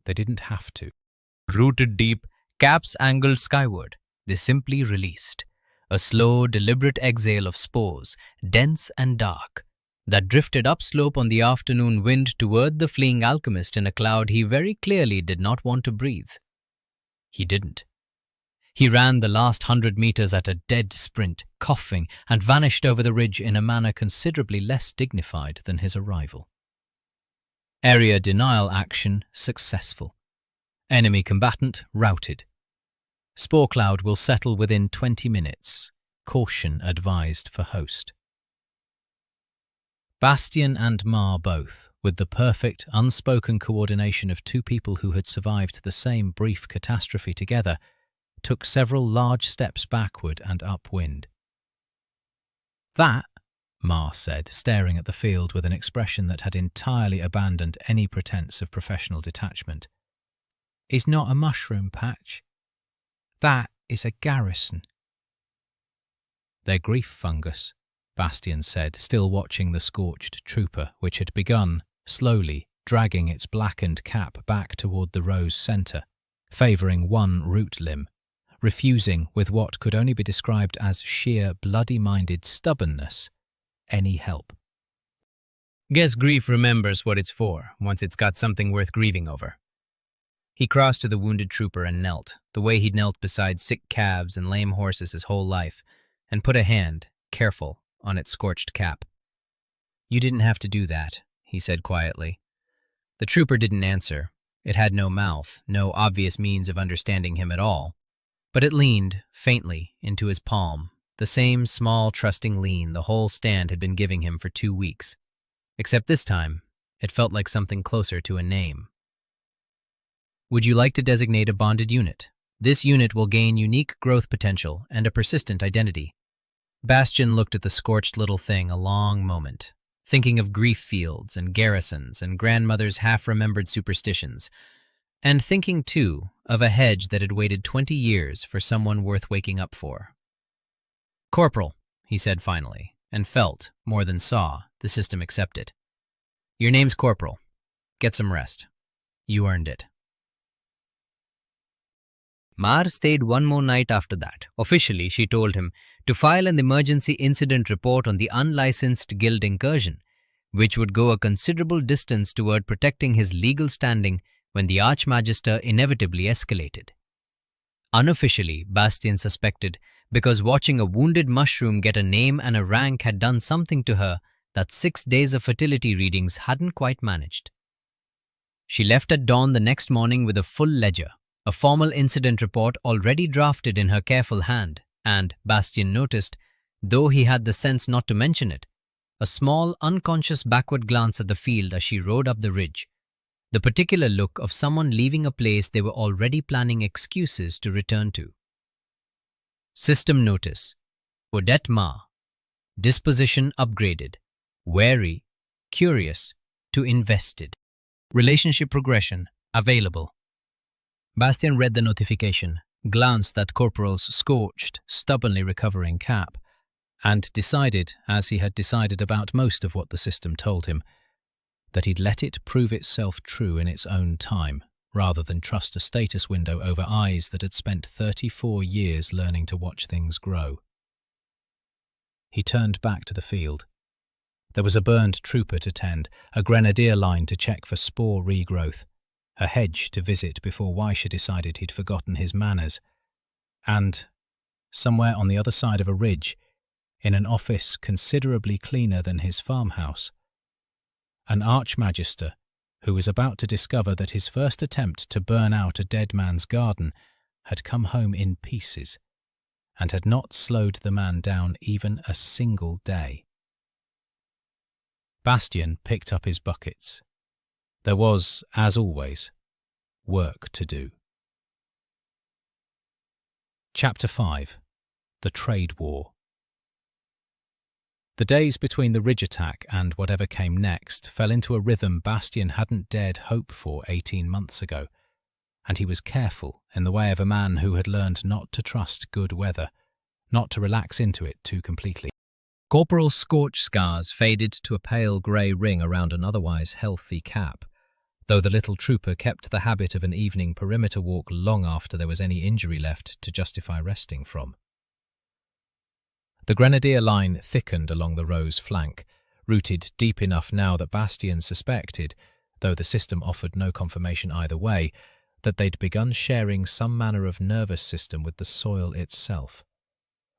S3: They didn't have to.
S2: Rooted deep, caps angled skyward, they simply released. A slow, deliberate exhale of spores, dense and dark, that drifted upslope on the afternoon wind toward the fleeing alchemist in a cloud he very clearly did not want to breathe. He didn't. He ran the last 100 meters at a dead sprint, coughing, and vanished over the ridge in a manner considerably less dignified than his arrival. Area denial action successful. Enemy combatant routed. Spore cloud will settle within 20 minutes. Caution advised for host. Bastian and Ma both, with the perfect, unspoken coordination of two people who had survived the same brief catastrophe together, took several large steps backward and upwind. "That," Ma said, staring at the field with an expression that had entirely abandoned any pretense of professional detachment, "is not a mushroom patch. That is a garrison." "They're grief fungus," Bastian said, still watching the scorched trooper, which had begun, slowly, dragging its blackened cap back toward the row's centre, favouring one root limb, refusing, with what could only be described as sheer bloody-minded stubbornness, any help. "Guess grief remembers what it's for, once it's got something worth grieving over." He crossed to the wounded trooper and knelt, the way he'd knelt beside sick calves and lame horses his whole life, and put a hand, careful, on its scorched cap. "You didn't have to do that," he said quietly. The trooper didn't answer. It had no mouth, no obvious means of understanding him at all. But it leaned, faintly, into his palm, the same small, trusting lean the whole stand had been giving him for 2 weeks. Except this time, it felt like something closer to a name. "Would you like to designate a bonded unit? This unit will gain unique growth potential and a persistent identity." Bastian looked at the scorched little thing a long moment, thinking of grief fields and garrisons and grandmother's half-remembered superstitions, and thinking, too, of a hedge that had waited 20 years for someone worth waking up for. "Corporal," he said finally, and felt, more than saw, the system accept it. "Your name's Corporal. Get some rest. You earned it." Mar stayed one more night after that. Officially, she told him, to file an emergency incident report on the unlicensed guild incursion, which would go a considerable distance toward protecting his legal standing when the Archmagister inevitably escalated. Unofficially, Bastian suspected, because watching a wounded mushroom get a name and a rank had done something to her that 6 days of fertility readings hadn't quite managed. She left at dawn the next morning with a full ledger, a formal incident report already drafted in her careful hand, and, Bastian noticed, though he had the sense not to mention it, a small, unconscious backward glance at the field as she rode up the ridge, the particular look of someone leaving a place they were already planning excuses to return to. System notice: Odette Ma. Disposition upgraded. Wary, curious, to invested. Relationship progression available. Bastian read the notification, glanced at Corporal's scorched, stubbornly recovering cap, and decided, as he had decided about most of what the system told him, that he'd let it prove itself true in its own time, rather than trust a status window over eyes that had spent 34 years learning to watch things grow. He turned back to the field. There was a burned trooper to tend, a grenadier line to check for spore regrowth, a hedge to visit before Weisha decided he'd forgotten his manners, and, somewhere on the other side of a ridge, in an office considerably cleaner than his farmhouse, an Archmagister who was about to discover that his first attempt to burn out a dead man's garden had come home in pieces, and had not slowed the man down even a single day.
S3: Bastian picked up his buckets. There was, as always, work to do. Chapter 5. The Trade War. The days between the Ridge attack and whatever came next fell into a rhythm Bastian hadn't dared hope for 18 months ago, and he was careful in the way of a man who had learned not to trust good weather, not to relax into it too completely.
S2: Corporal's scorch scars faded to a pale grey ring around an otherwise healthy cap, though the little trooper kept the habit of an evening perimeter walk long after there was any injury left to justify resting from. The grenadier line thickened along the row's flank, rooted deep enough now that Bastian suspected, though the system offered no confirmation either way, that they'd begun sharing some manner of nervous system with the soil itself.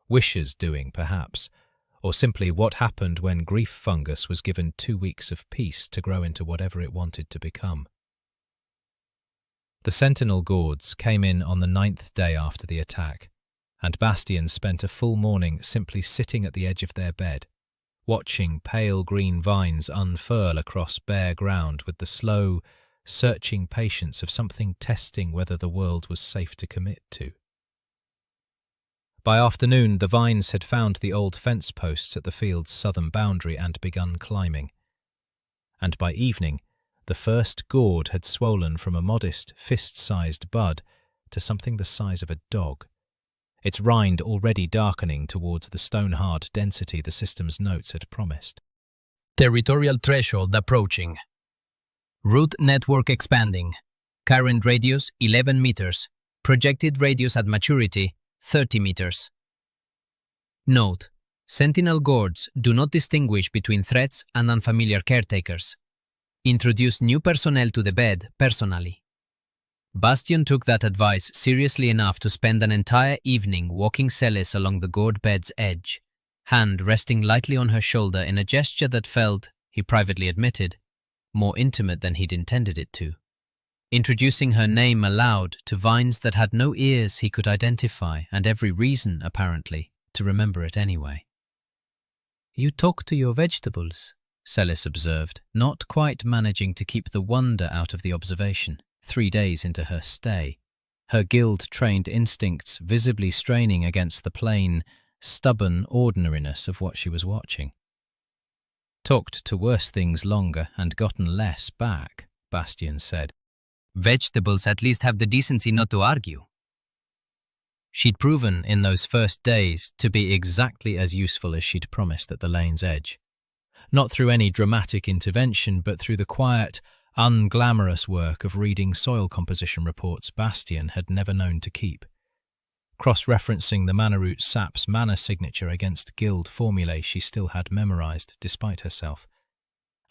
S2: Wishes doing, perhaps, or simply what happened when grief fungus was given 2 weeks of peace to grow into whatever it wanted to become. The sentinel gourds came in on the 9th day after the attack, and Bastian spent a full morning simply sitting at the edge of their bed, watching pale green vines unfurl across bare ground with the slow, searching patience of something testing whether the world was safe to commit to. By afternoon, the vines had found the old fence posts at the field's southern boundary and begun climbing. And by evening, the first gourd had swollen from a modest, fist-sized bud to something the size of a dog, its rind already darkening towards the stone-hard density the system's notes had promised. Territorial threshold approaching. Root network expanding. Current radius 11 meters. Projected radius at maturity 30 meters. Note: Sentinel gourds do not distinguish between threats and unfamiliar caretakers. Introduce new personnel to the bed personally. Bastian took that advice seriously enough to spend an entire evening walking Celis along the gourd bed's edge, hand resting lightly on her shoulder in a gesture that felt, he privately admitted, more intimate than he'd intended it to. Introducing her name aloud to vines that had no ears he could identify and every reason, apparently, to remember it anyway. "You talk to your vegetables," Celis observed, not quite managing to keep the wonder out of the observation, 3 days into her stay, her guild-trained instincts visibly straining against the plain, stubborn ordinariness of what she was watching. "Talked to worse things longer and gotten less back," Bastian said. "Vegetables at least have the decency not to argue." She'd proven in those first days to be exactly as useful as she'd promised at the lane's edge. Not through any dramatic intervention, but through the quiet, unglamorous work of reading soil composition reports Bastian had never known to keep, cross-referencing the mana root sap's mana signature against guild formulae she still had memorized despite herself,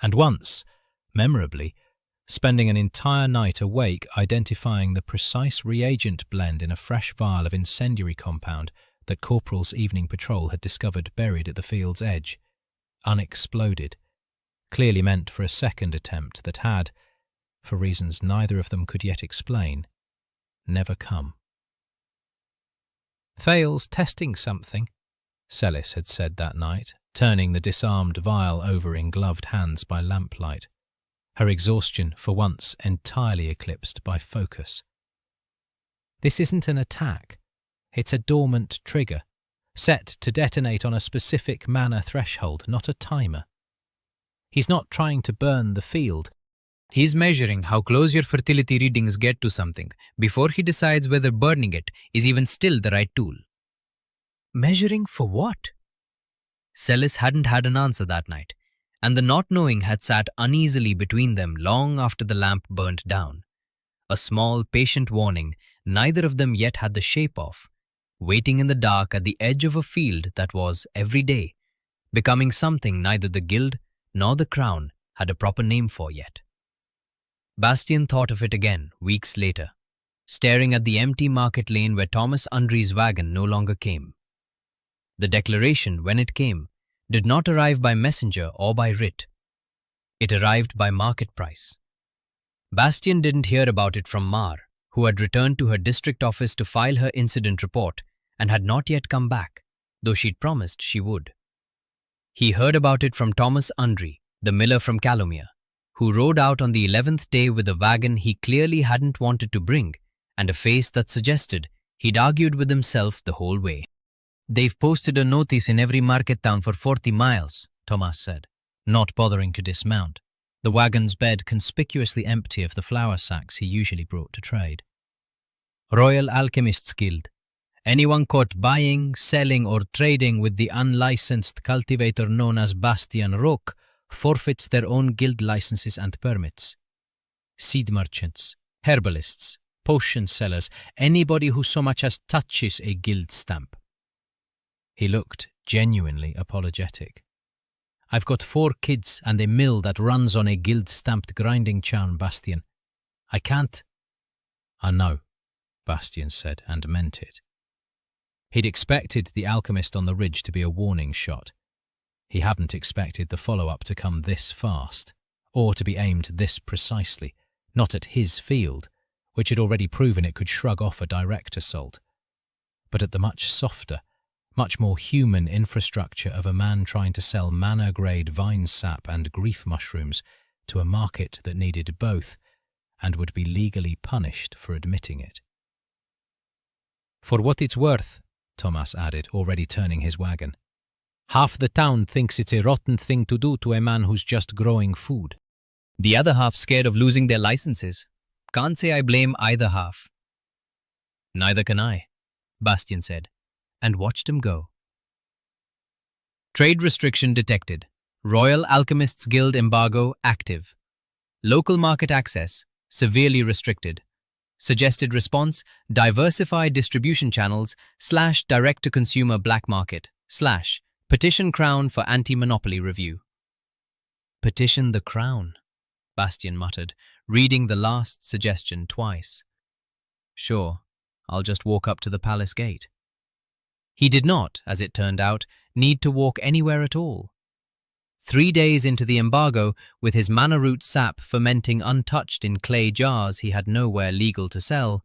S2: and once, memorably, spending an entire night awake identifying the precise reagent blend in a fresh vial of incendiary compound that Corporal's evening patrol had discovered buried at the field's edge, unexploded, clearly meant for a second attempt that had, for reasons neither of them could yet explain, never come. "Thales testing something," Celis had said that night, turning the disarmed vial over in gloved hands by lamplight, her exhaustion for once entirely eclipsed by focus. "This isn't an attack. It's a dormant trigger, set to detonate on a specific mana threshold, not a timer. He's not trying to burn the field. He's measuring how close your fertility readings get to something before he decides whether burning it is even still the right tool." Measuring for what? Celis hadn't had an answer that night, and the not knowing had sat uneasily between them long after the lamp burned down. A small, patient warning neither of them yet had the shape of, waiting in the dark at the edge of a field that was, every day, becoming something neither the guild nor the crown had a proper name for yet. Bastian thought of it again, weeks later, staring at the empty market lane where Thomas Undry's wagon no longer came. The declaration, when it came, did not arrive by messenger or by writ. It arrived by market price. Bastian didn't hear about it from Mar, who had returned to her district office to file her incident report and had not yet come back, though she'd promised she would. He heard about it from Thomas Undry, the miller from Calomere, who rode out on the 11th day with a wagon he clearly hadn't wanted to bring, and a face that suggested he'd argued with himself the whole way. "They've posted a notice in every market town for 40 miles, Thomas said, not bothering to dismount, the wagon's bed conspicuously empty of the flour sacks he usually brought to trade. Royal Alchemists Guild. Anyone caught buying, selling, or trading with the unlicensed cultivator known as Bastian Roque forfeits their own guild licenses and permits. Seed merchants, herbalists, potion sellers, anybody who so much as touches a guild stamp." He looked genuinely apologetic. "I've got 4 kids and a mill that runs on a guild-stamped grinding charm, Bastian. I can't—" "I know," Bastian said, and meant it. He'd expected the alchemist on the ridge to be a warning shot. He hadn't expected the follow-up to come this fast, or to be aimed this precisely, not at his field, which had already proven it could shrug off a direct assault, but at the much softer, much more human infrastructure of a man trying to sell mana-grade vine sap and grief mushrooms to a market that needed both and would be legally punished for admitting it. "For what it's worth," Thomas added, already turning his wagon, "half the town thinks it's a rotten thing to do to a man who's just growing food. The other half scared of losing their licenses. Can't say I blame either half." "Neither can I," Bastian said, and watched him go. Trade restriction detected. Royal Alchemists Guild embargo active. Local market access severely restricted. Suggested response: diversify distribution channels / direct-to-consumer black market / petition Crown for anti-monopoly review. "Petition the Crown," Bastian muttered, reading the last suggestion twice. "Sure, I'll just walk up to the palace gate." He did not, as it turned out, need to walk anywhere at all. 3 days into the embargo, with his mana root sap fermenting untouched in clay jars he had nowhere legal to sell,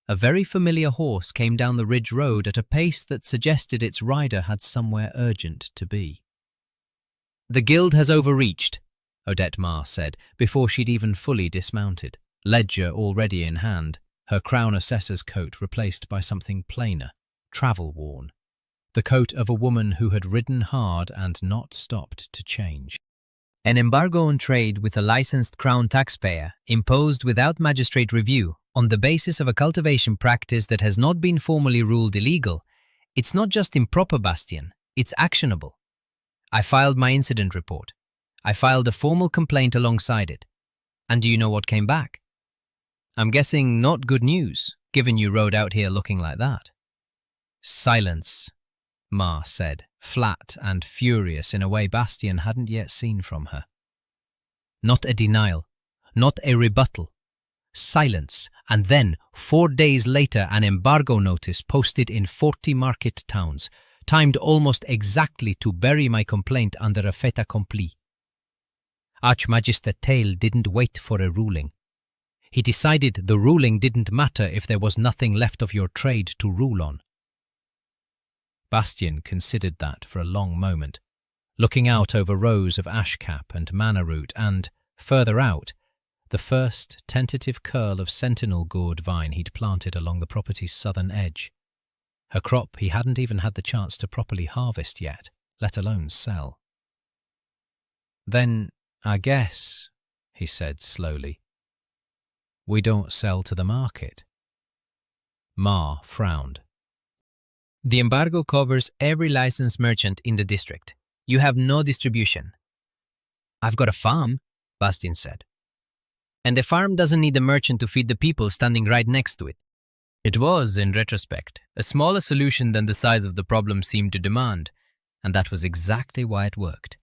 S2: a very familiar horse came down the ridge road at a pace that suggested its rider had somewhere urgent to be. "The guild has overreached," Odette Marr said, before she'd even fully dismounted, ledger already in hand, her crown assessor's coat replaced by something plainer, travel-worn, the coat of a woman who had ridden hard and not stopped to change. "An embargo on trade with a licensed crown taxpayer, imposed without magistrate review, on the basis of a cultivation practice that has not been formally ruled illegal. It's not just improper, Bastian, it's actionable. I filed my incident report. I filed a formal complaint alongside it. And do you know what came back? I'm guessing not good news, given you rode out here looking like that." "Silence," Ma said, flat and furious in a way Bastian hadn't yet seen from her. Not a denial, not a rebuttal. Silence, and then, 4 days later, an embargo notice posted in 40 market towns, timed almost exactly to bury my complaint under a fait accompli. Archmagister Tail didn't wait for a ruling. He decided the ruling didn't matter if there was nothing left of your trade to rule on. Bastian considered that for a long moment, looking out over rows of ashcap and mana root and, further out, the first tentative curl of sentinel gourd vine he'd planted along the property's southern edge. Her crop he hadn't even had the chance to properly harvest yet, let alone sell. "Then, I guess," he said slowly, "we don't sell to the market." Ma frowned. "The embargo covers every licensed merchant in the district. You have no distribution." "I've got a farm," Bastian said. "And the farm doesn't need a merchant to feed the people standing right next to it." It was, in retrospect, a smaller solution than the size of the problem seemed to demand, and that was exactly why it worked.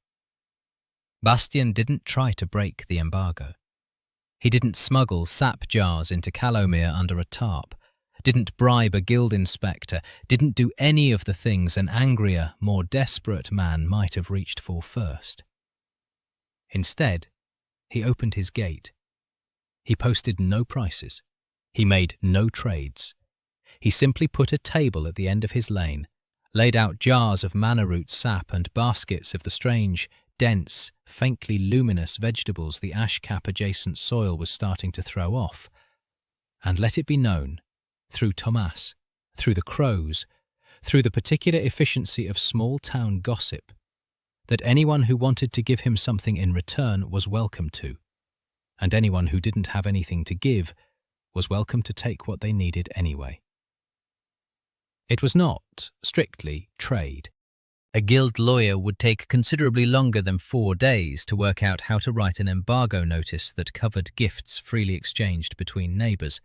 S2: Bastian didn't try to break the embargo. He didn't smuggle sap jars into Calomere under a tarp, didn't bribe a guild inspector, didn't do any of the things an angrier, more desperate man might have reached for first. Instead, he opened his gate. He posted no prices. He made no trades. He simply put a table at the end of his lane, laid out jars of mana root sap and baskets of the strange,
S3: dense, faintly luminous vegetables the ash cap-adjacent soil was starting to throw off. And let it be known, through Thomas, through the crows, through the particular efficiency of small-town gossip, that anyone who wanted to give him something in return was welcome to, and anyone who didn't have anything to give was welcome to take what they needed anyway. It was not, strictly, trade.
S1: A guild lawyer would take considerably longer than 4 days to work out how to write an embargo notice that covered gifts freely exchanged between neighbours,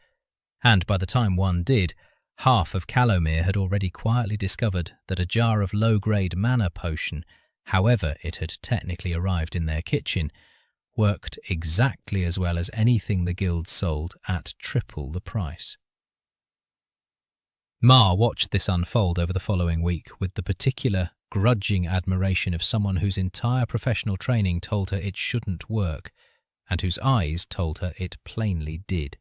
S1: and by the time one did, half of Calomere had already quietly discovered that a jar of low-grade mana potion, however it had technically arrived in their kitchen, worked exactly as well as anything the guild sold at triple the price. Ma watched this unfold over the following week with the particular, grudging admiration of someone whose entire professional training told her it shouldn't work, and whose eyes told her it plainly did.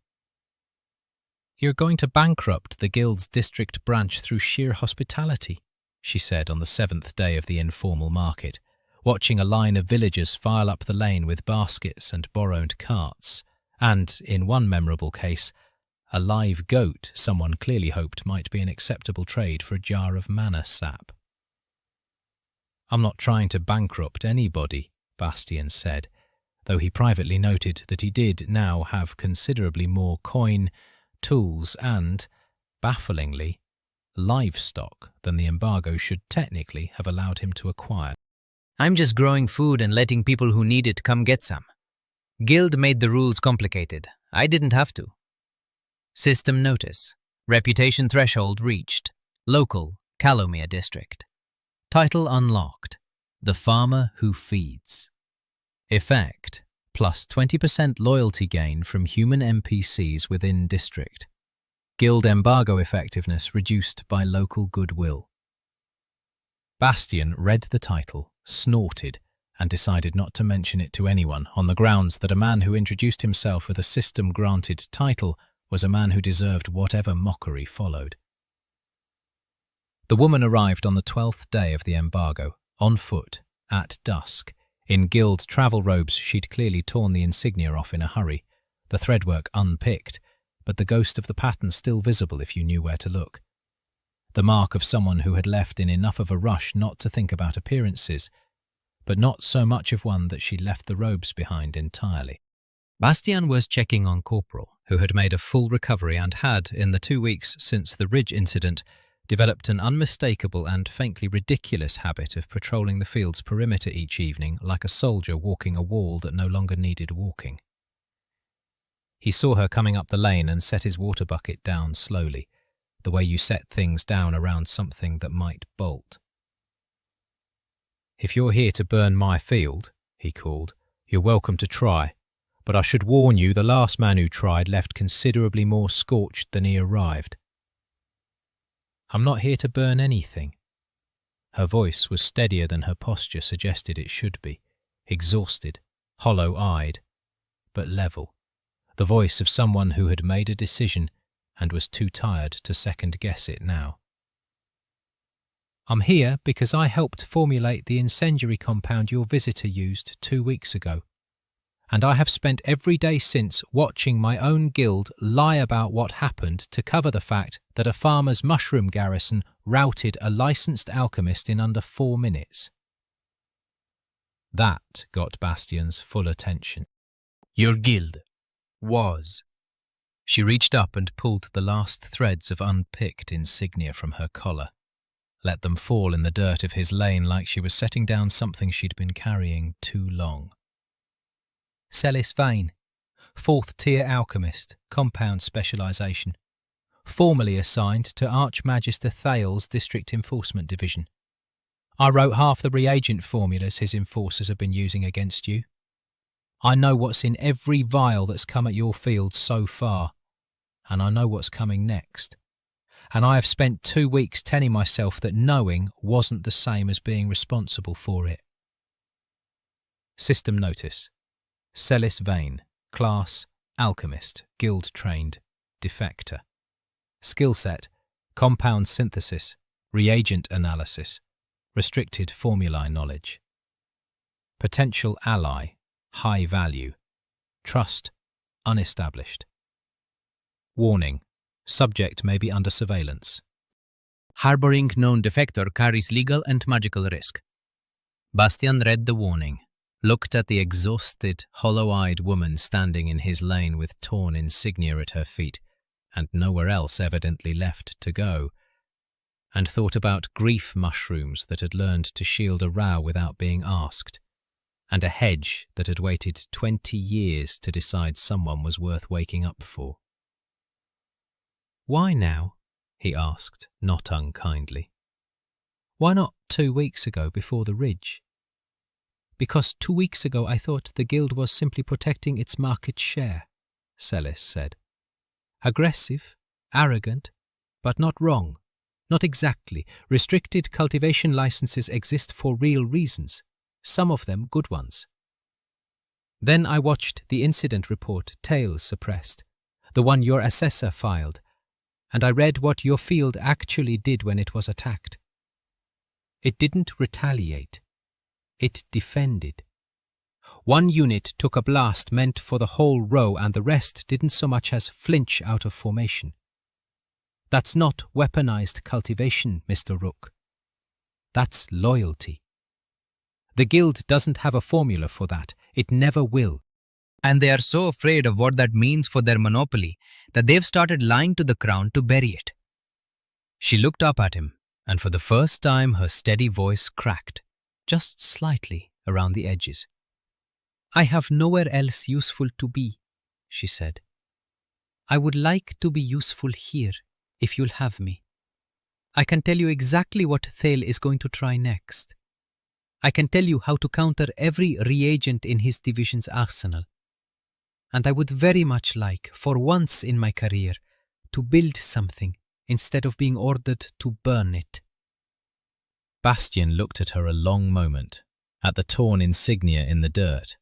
S1: "You're going to bankrupt the guild's district branch through sheer hospitality," she said on the 7th day of the informal market, watching a line of villagers file up the lane with baskets and borrowed carts, and, in one memorable case, a live goat someone clearly hoped might be an acceptable trade for a jar of mana sap. "I'm not trying to bankrupt anybody," Bastian said, though he privately noted that he did now have considerably more coin, tools and, bafflingly, livestock than the embargo should technically have allowed him to acquire. "I'm just growing food and letting people who need it come get some. Guild made the rules complicated. I didn't have to." System notice. Reputation threshold reached. Local, Calomere District. Title unlocked. The Farmer Who Feeds. Effect. Plus 20% loyalty gain from human NPCs within district. Guild embargo effectiveness reduced by local goodwill. Bastian read the title, snorted, and decided not to mention it to anyone on the grounds that a man who introduced himself with a system-granted title was a man who deserved whatever mockery followed. The woman arrived on the 12th day of the embargo, on foot, at dusk. In guild travel robes she'd clearly torn the insignia off in a hurry, the threadwork unpicked, but the ghost of the pattern still visible if you knew where to look. The mark of someone who had left in enough of a rush not to think about appearances, but not so much of one that she left the robes behind entirely. Bastian was checking on Corporal, who had made a full recovery and had, in the 2 weeks since the Ridge incident, developed an unmistakable and faintly ridiculous habit of patrolling the field's perimeter each evening like a soldier walking a wall that no longer needed walking. He saw her coming up the lane and set his water bucket down slowly, the way you set things down around something that might bolt. "If you're here to burn my field," he called, "you're welcome to try. But I should warn you the last man who tried left considerably more scorched than he arrived." "I'm not here to burn anything." Her voice was steadier than her posture suggested it should be, exhausted, hollow-eyed, but level, the voice of someone who had made a decision and was too tired to second-guess it now. "I'm here because I helped formulate the incendiary compound your visitor used 2 weeks ago. And I have spent every day since watching my own guild lie about what happened to cover the fact that a farmer's mushroom garrison routed a licensed alchemist in under 4 minutes. That got Bastian's full attention. "Your guild was." She reached up and pulled the last threads of unpicked insignia from her collar, let them fall in the dirt of his lane like she was setting down something she'd been carrying too long. "Celis Vane, 4th tier alchemist, compound specialisation. Formerly assigned to Archmagister Thale's District Enforcement Division. I wrote half the reagent formulas his enforcers have been using against you. I know what's in every vial that's come at your field so far, and I know what's coming next. And I have spent 2 weeks telling myself that knowing wasn't the same as being responsible for it." System notice. Celis Vane, class, alchemist, guild-trained, defector. Skill set, compound synthesis, reagent analysis, restricted formulae knowledge.
S3: Potential ally, high value. Trust, unestablished. Warning, subject may be under surveillance.
S2: Harboring known defector carries legal and magical risk. Bastian read the warning, looked at the exhausted, hollow-eyed woman standing in his lane with torn insignia at her feet, and nowhere else evidently left to go, and thought about grief mushrooms that had learned to shield a row without being asked, and a hedge that had waited 20 years to decide someone was worth waking up for. "Why now?" he asked, not unkindly. "Why not 2 weeks ago before the ridge?" "Because 2 weeks ago I thought the guild was simply protecting its market share," Celis said. "Aggressive, arrogant, but not wrong. Not exactly. Restricted cultivation licenses exist for real reasons, some of them good ones. Then I watched the incident report Tails suppressed, the one your assessor filed, and I read what your field actually did when it was attacked. It didn't retaliate. It defended. One unit took a blast meant for the whole row and the rest didn't so much as flinch out of formation. That's not weaponized cultivation, Mr. Rook. That's loyalty. The guild doesn't have a formula for that. It never will.
S1: And they are so afraid of what that means for their monopoly that they've started lying to the crown to bury it." She looked up at him, and for the first time her steady voice cracked, just slightly around the edges. "I have nowhere else useful to be," she said. "I would like to be useful here, if you'll have me. I can tell you exactly what Thale is going to try next. I can tell you how to counter every reagent in his division's arsenal. And I would very much like, for once in my career, to build something instead of being ordered to burn it."
S3: Bastian looked at her a long moment, at the torn insignia in the dirt,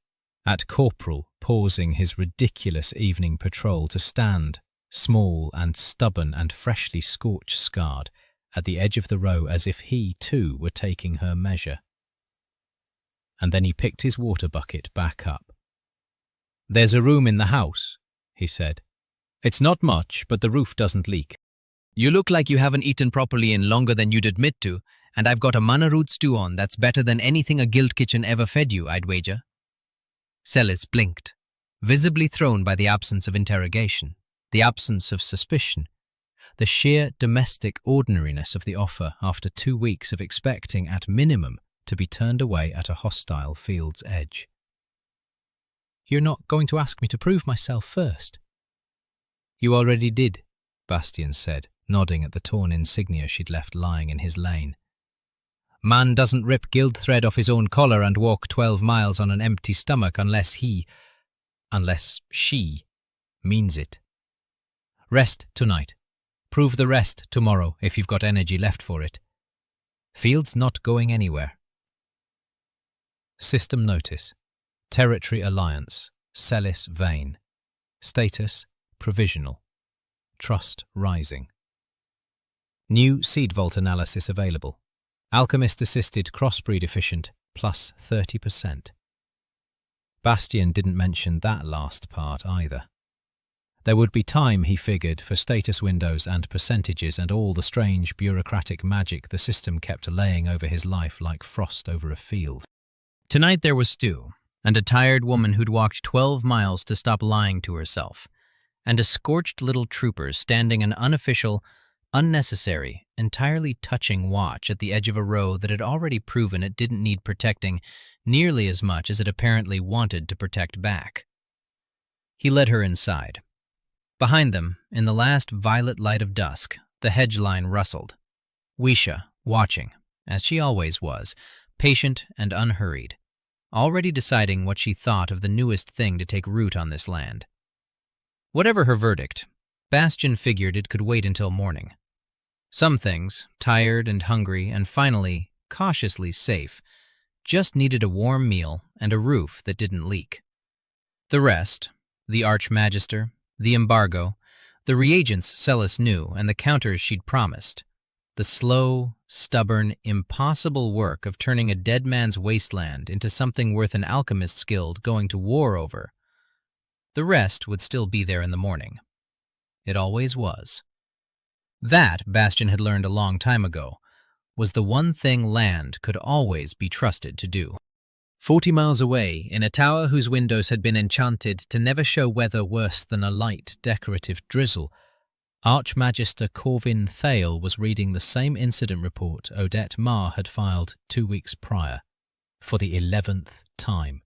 S3: at Corporal pausing his ridiculous evening patrol to stand, small and stubborn and freshly scorch-scarred, at the edge of the row as if he, too, were taking her measure. And then he picked his water bucket back up. "There's a room in the house," he said. "It's not much, but the roof doesn't leak.
S1: "You look like you haven't eaten properly in longer than you'd admit to, and I've got a mana root stew on that's better than anything a guild kitchen ever fed you, I'd wager." Celis blinked, visibly thrown by the absence of interrogation, the absence of suspicion, the sheer domestic ordinariness of the offer after 2 weeks of expecting, at minimum, to be turned away at a hostile field's edge.
S3: "You're not going to ask me to prove myself first?"
S1: "You already did," Bastian said, nodding at the torn insignia she'd left lying in his lane. "Man doesn't rip guild thread off his own collar and walk 12 miles on an empty stomach unless she means it. Rest tonight. Prove the rest tomorrow if you've got energy left for it. Field's not going anywhere."
S3: System notice. Territory Alliance. Celis Vane. Status provisional. Trust rising. New seed vault analysis available. Alchemist assisted crossbreed efficient plus 30%. Bastian didn't mention that last part either. There would be time, he figured, for status windows and percentages and all the strange bureaucratic magic the system kept laying over his life like frost over a field.
S1: Tonight there was stew, and a tired woman who'd walked 12 miles to stop lying to herself, and a scorched little trooper standing an unofficial, unnecessary, entirely touching watch at the edge of a row that had already proven it didn't need protecting nearly as much as it apparently wanted to protect back. He led her inside. Behind them, in the last violet light of dusk, the hedge line rustled. Wisha, watching, as she always was, patient and unhurried, already deciding what she thought of the newest thing to take root on this land. Whatever her verdict, Bastian figured it could wait until morning. Some things, tired and hungry and finally cautiously safe, just needed a warm meal and a roof that didn't leak. The rest, the Archmagister, the embargo, the reagents Celis knew, and the counters she'd promised, The slow, stubborn, impossible work of turning a dead man's wasteland into something worth an alchemist's guild going to war over. The rest would still be there in the morning. It always was. That, Bastian had learned a long time ago, was the one thing land could always be trusted to do. 40 miles away, in a tower whose windows had been enchanted to never show weather worse than a light, decorative drizzle, Archmagister Corvin Thale was reading the same incident report Odette Marr had filed 2 weeks prior, for the 11th time,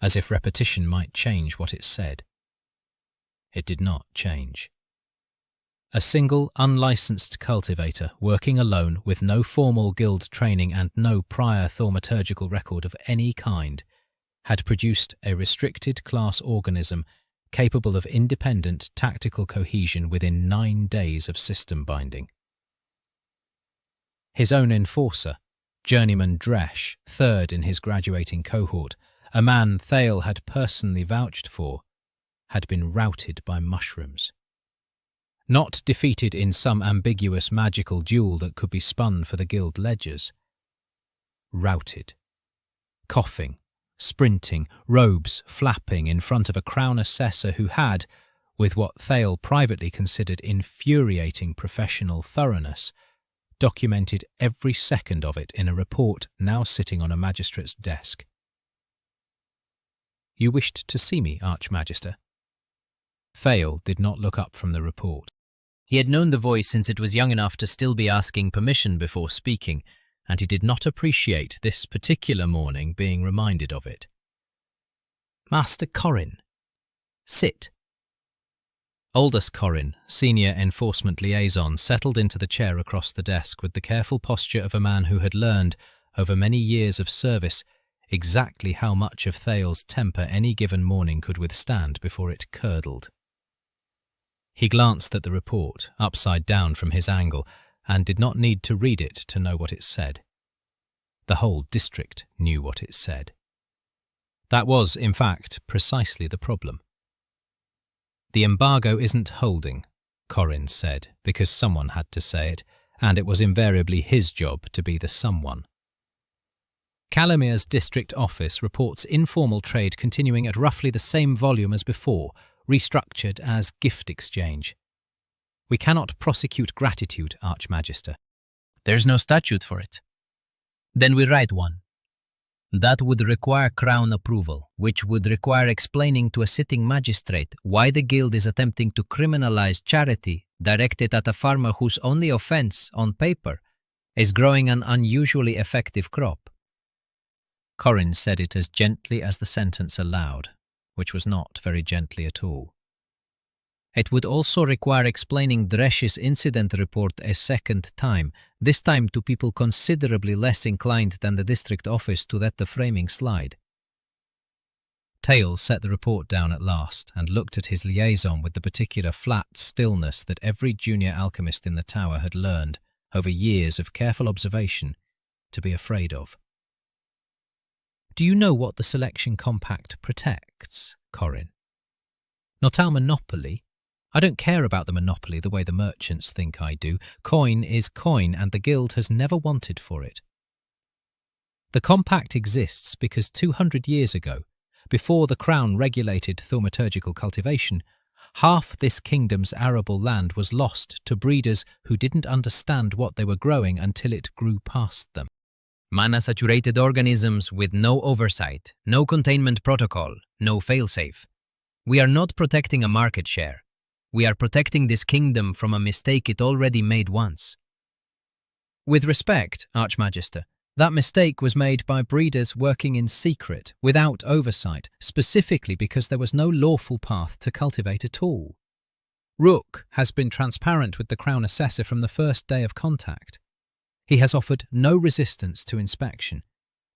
S1: as if repetition might change what it said. It did not change. A single, unlicensed cultivator, working alone with no formal guild training and no prior thaumaturgical record of any kind, had produced a restricted class organism capable of independent tactical cohesion within 9 days of system binding. His own enforcer, Journeyman Dresch, third in his graduating cohort, a man Thale had personally vouched for, had been routed by mushrooms. Not defeated in some ambiguous magical duel that could be spun for the guild ledgers. Routed. Coughing, sprinting, robes flapping in front of a crown assessor who had, with what Thale privately considered infuriating professional thoroughness, documented every second of it in a report now sitting on a magistrate's desk. "You wished to see me, Archmagister?" Thale did not look up from the report. He had known the voice since it was young enough to still be asking permission before speaking, and he did not appreciate this particular morning being reminded of it. "Master Corrin, sit." Aldous Corrin, senior enforcement liaison, settled into the chair across the desk with the careful posture of a man who had learned, over many years of service, exactly how much of Thale's temper any given morning could withstand before it curdled. He glanced at the report, upside down from his angle, and did not need to read it to know what it said. The whole district knew what it said. That was, in fact, precisely the problem. "The embargo isn't holding," Corrin said, because someone had to say it, and it was invariably his job to be the someone. "Calamir's district office reports informal trade continuing at roughly the same volume as before, restructured as gift exchange. We cannot prosecute gratitude, Archmagister." "There's no statute for it." "Then we write one. That would require Crown approval, which would require explaining to a sitting magistrate why the guild is attempting to criminalize charity directed at a farmer whose only offense, on paper, is growing an unusually effective crop." Corrin said it as gently as the sentence allowed, which was not very gently at all. It would also require explaining Dresch's incident report a second time, this time to people considerably less inclined than the district office to let the framing slide. Thale set the report down at last and looked at his liaison with the particular flat stillness that every junior alchemist in the tower had learned, over years of careful observation, to be afraid of. "Do you know what the selection compact protects, Corrin?" "Not our monopoly. I don't care about the monopoly the way the merchants think I do. Coin is coin, and the guild has never wanted for it. The compact exists because 200 years ago, before the crown regulated thaumaturgical cultivation, half this kingdom's arable land was lost to breeders who didn't understand what they were growing until it grew past them. Mana-saturated organisms with no oversight, no containment protocol, no failsafe. We are not protecting a market share. We are protecting this kingdom from a mistake it already made once." "With respect, Archmagister, that mistake was made by breeders working in secret, without oversight, specifically because there was no lawful path to cultivate at all. Rook has been transparent with the Crown Assessor from the first day of contact. He has offered no resistance to inspection.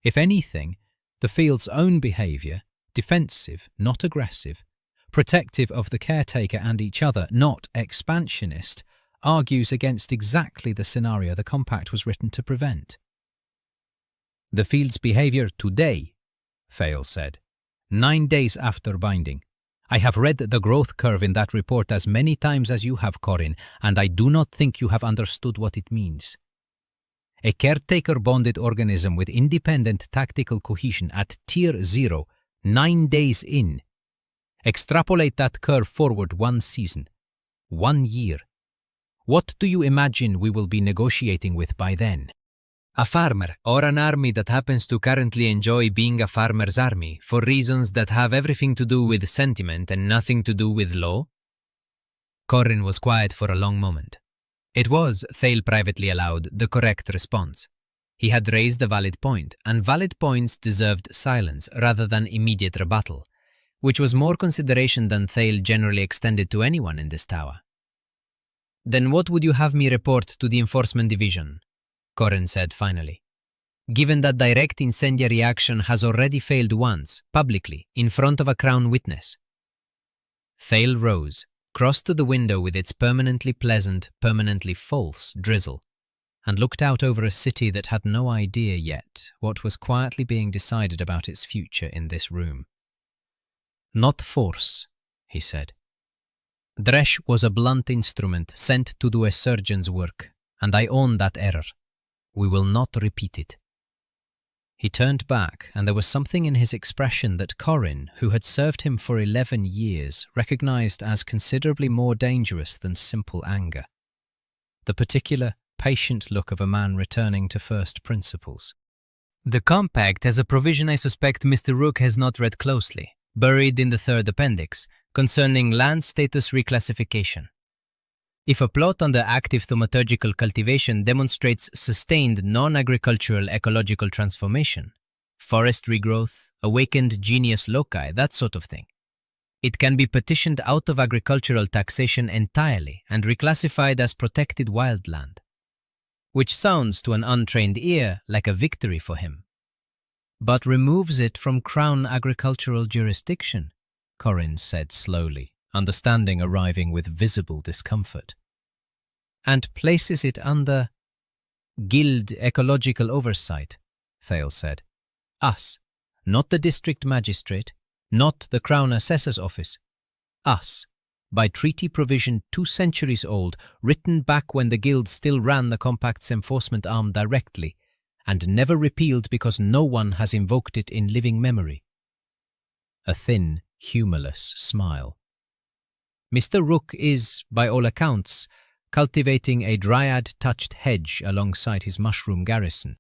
S1: If anything, the field's own behaviour, defensive, not aggressive, protective of the caretaker and each other, not expansionist, argues against exactly the scenario the compact was written to prevent." "The field's behaviour today," Thale said, 9 days after binding. "I have read the growth curve in that report as many times as you have, Corrin, and I do not think you have understood what it means.
S3: A caretaker-bonded organism with independent tactical cohesion at Tier 0, 9 days in. Extrapolate that curve forward 1 season, 1 year. What do you imagine we will be negotiating with by then?
S2: A farmer, or an army that happens to currently enjoy being a farmer's army for reasons that have everything to do with sentiment and nothing to do with law?
S1: Corin was quiet for a long moment. It was, Thale privately allowed, the correct response. He had raised a valid point, and valid points deserved silence rather than immediate rebuttal, which was more consideration than Thale generally extended to anyone in this tower. "Then what would you have me report to the Enforcement Division?" Corin said finally. "Given that direct incendiary action has already failed once, publicly, in front of a crown witness." Thale rose, crossed to the window with its permanently pleasant, permanently false drizzle, and looked out over a city that had no idea yet what was quietly being decided about its future in this room. "Not force," he said. "Dresh was a blunt instrument sent to do a surgeon's work, and I own that error. We will not repeat it." He turned back, and there was something in his expression that Corin, who had served him for 11 years, recognized as considerably more dangerous than simple anger. The particular, patient look of a man returning to first principles. "The compact has a provision I suspect Mr. Rook has not read closely, buried in the third appendix, concerning land status reclassification. If a plot under active thaumaturgical cultivation demonstrates sustained non-agricultural ecological transformation, forest regrowth, awakened genius loci, that sort of thing, it can be petitioned out of agricultural taxation entirely and reclassified as protected wildland, which sounds to an untrained ear like a victory for him, but removes it from Crown agricultural jurisdiction," Corin said slowly, understanding arriving with visible discomfort, "and places it under guild ecological oversight," Thale said. "Us, not the district magistrate, not the Crown Assessor's Office. Us, by treaty provision 2 centuries old, written back when the guild still ran the compact's enforcement arm directly, and never repealed because no one has invoked it in living memory." A thin, humorless smile. "Mr. Rook is, by all accounts, cultivating a dryad-touched hedge alongside his mushroom garrison.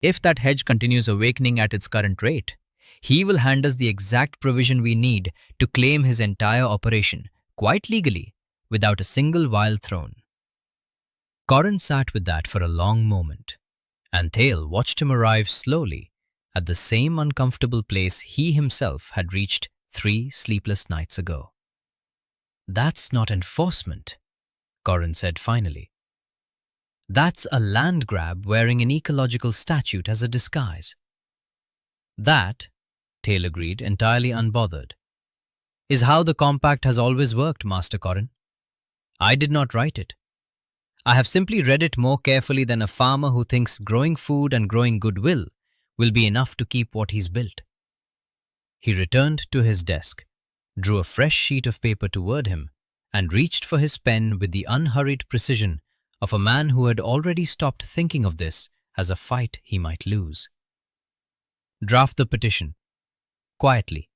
S1: If that hedge continues awakening at its current rate, he will hand us the exact provision we need to claim his entire operation, quite legally, without a single vial thrown." Corin sat with that for a long moment, and Thale watched him arrive slowly at the same uncomfortable place he himself had reached 3 sleepless nights ago. "That's not enforcement," Corin said finally. "That's a land grab wearing an ecological statute as a disguise." "That," Thale agreed, entirely unbothered, "is how the compact has always worked, Master Corin. I did not write it. I have simply read it more carefully than a farmer who thinks growing food and growing goodwill will be enough to keep what he's built." He returned to his desk, drew a fresh sheet of paper toward him, and reached for his pen with the unhurried precision of a man who had already stopped thinking of this as a fight he might lose. "Draft the petition. Quietly.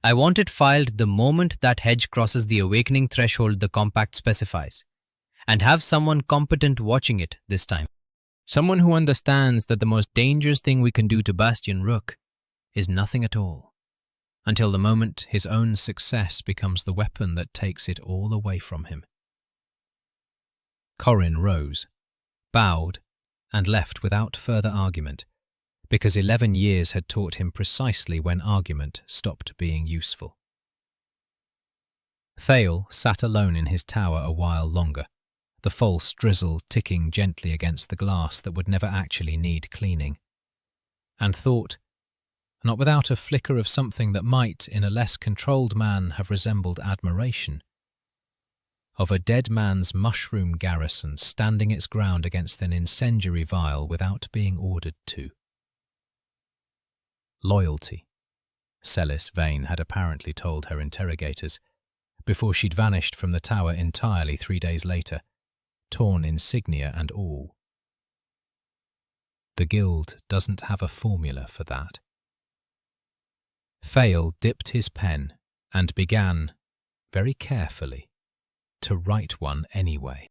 S1: I want it filed the moment that hedge crosses the awakening threshold the compact specifies, and have someone competent watching it this time. Someone who understands that the most dangerous thing we can do to Bastian Rook is nothing at all, until the moment his own success becomes the weapon that takes it all away from him." Corin rose, bowed, and left without further argument, because 11 years had taught him precisely when argument stopped being useful. Thale sat alone in his tower a while longer, the false drizzle ticking gently against the glass that would never actually need cleaning, and thought, not without a flicker of something that might, in a less controlled man, have resembled admiration, of a dead man's mushroom garrison standing its ground against an incendiary vial without being ordered to. Loyalty, Celis Vane had apparently told her interrogators, before she'd vanished from the tower entirely 3 days later, torn insignia and all.
S3: The guild doesn't have a formula for that. Fail dipped his pen and began, very carefully, to write one anyway.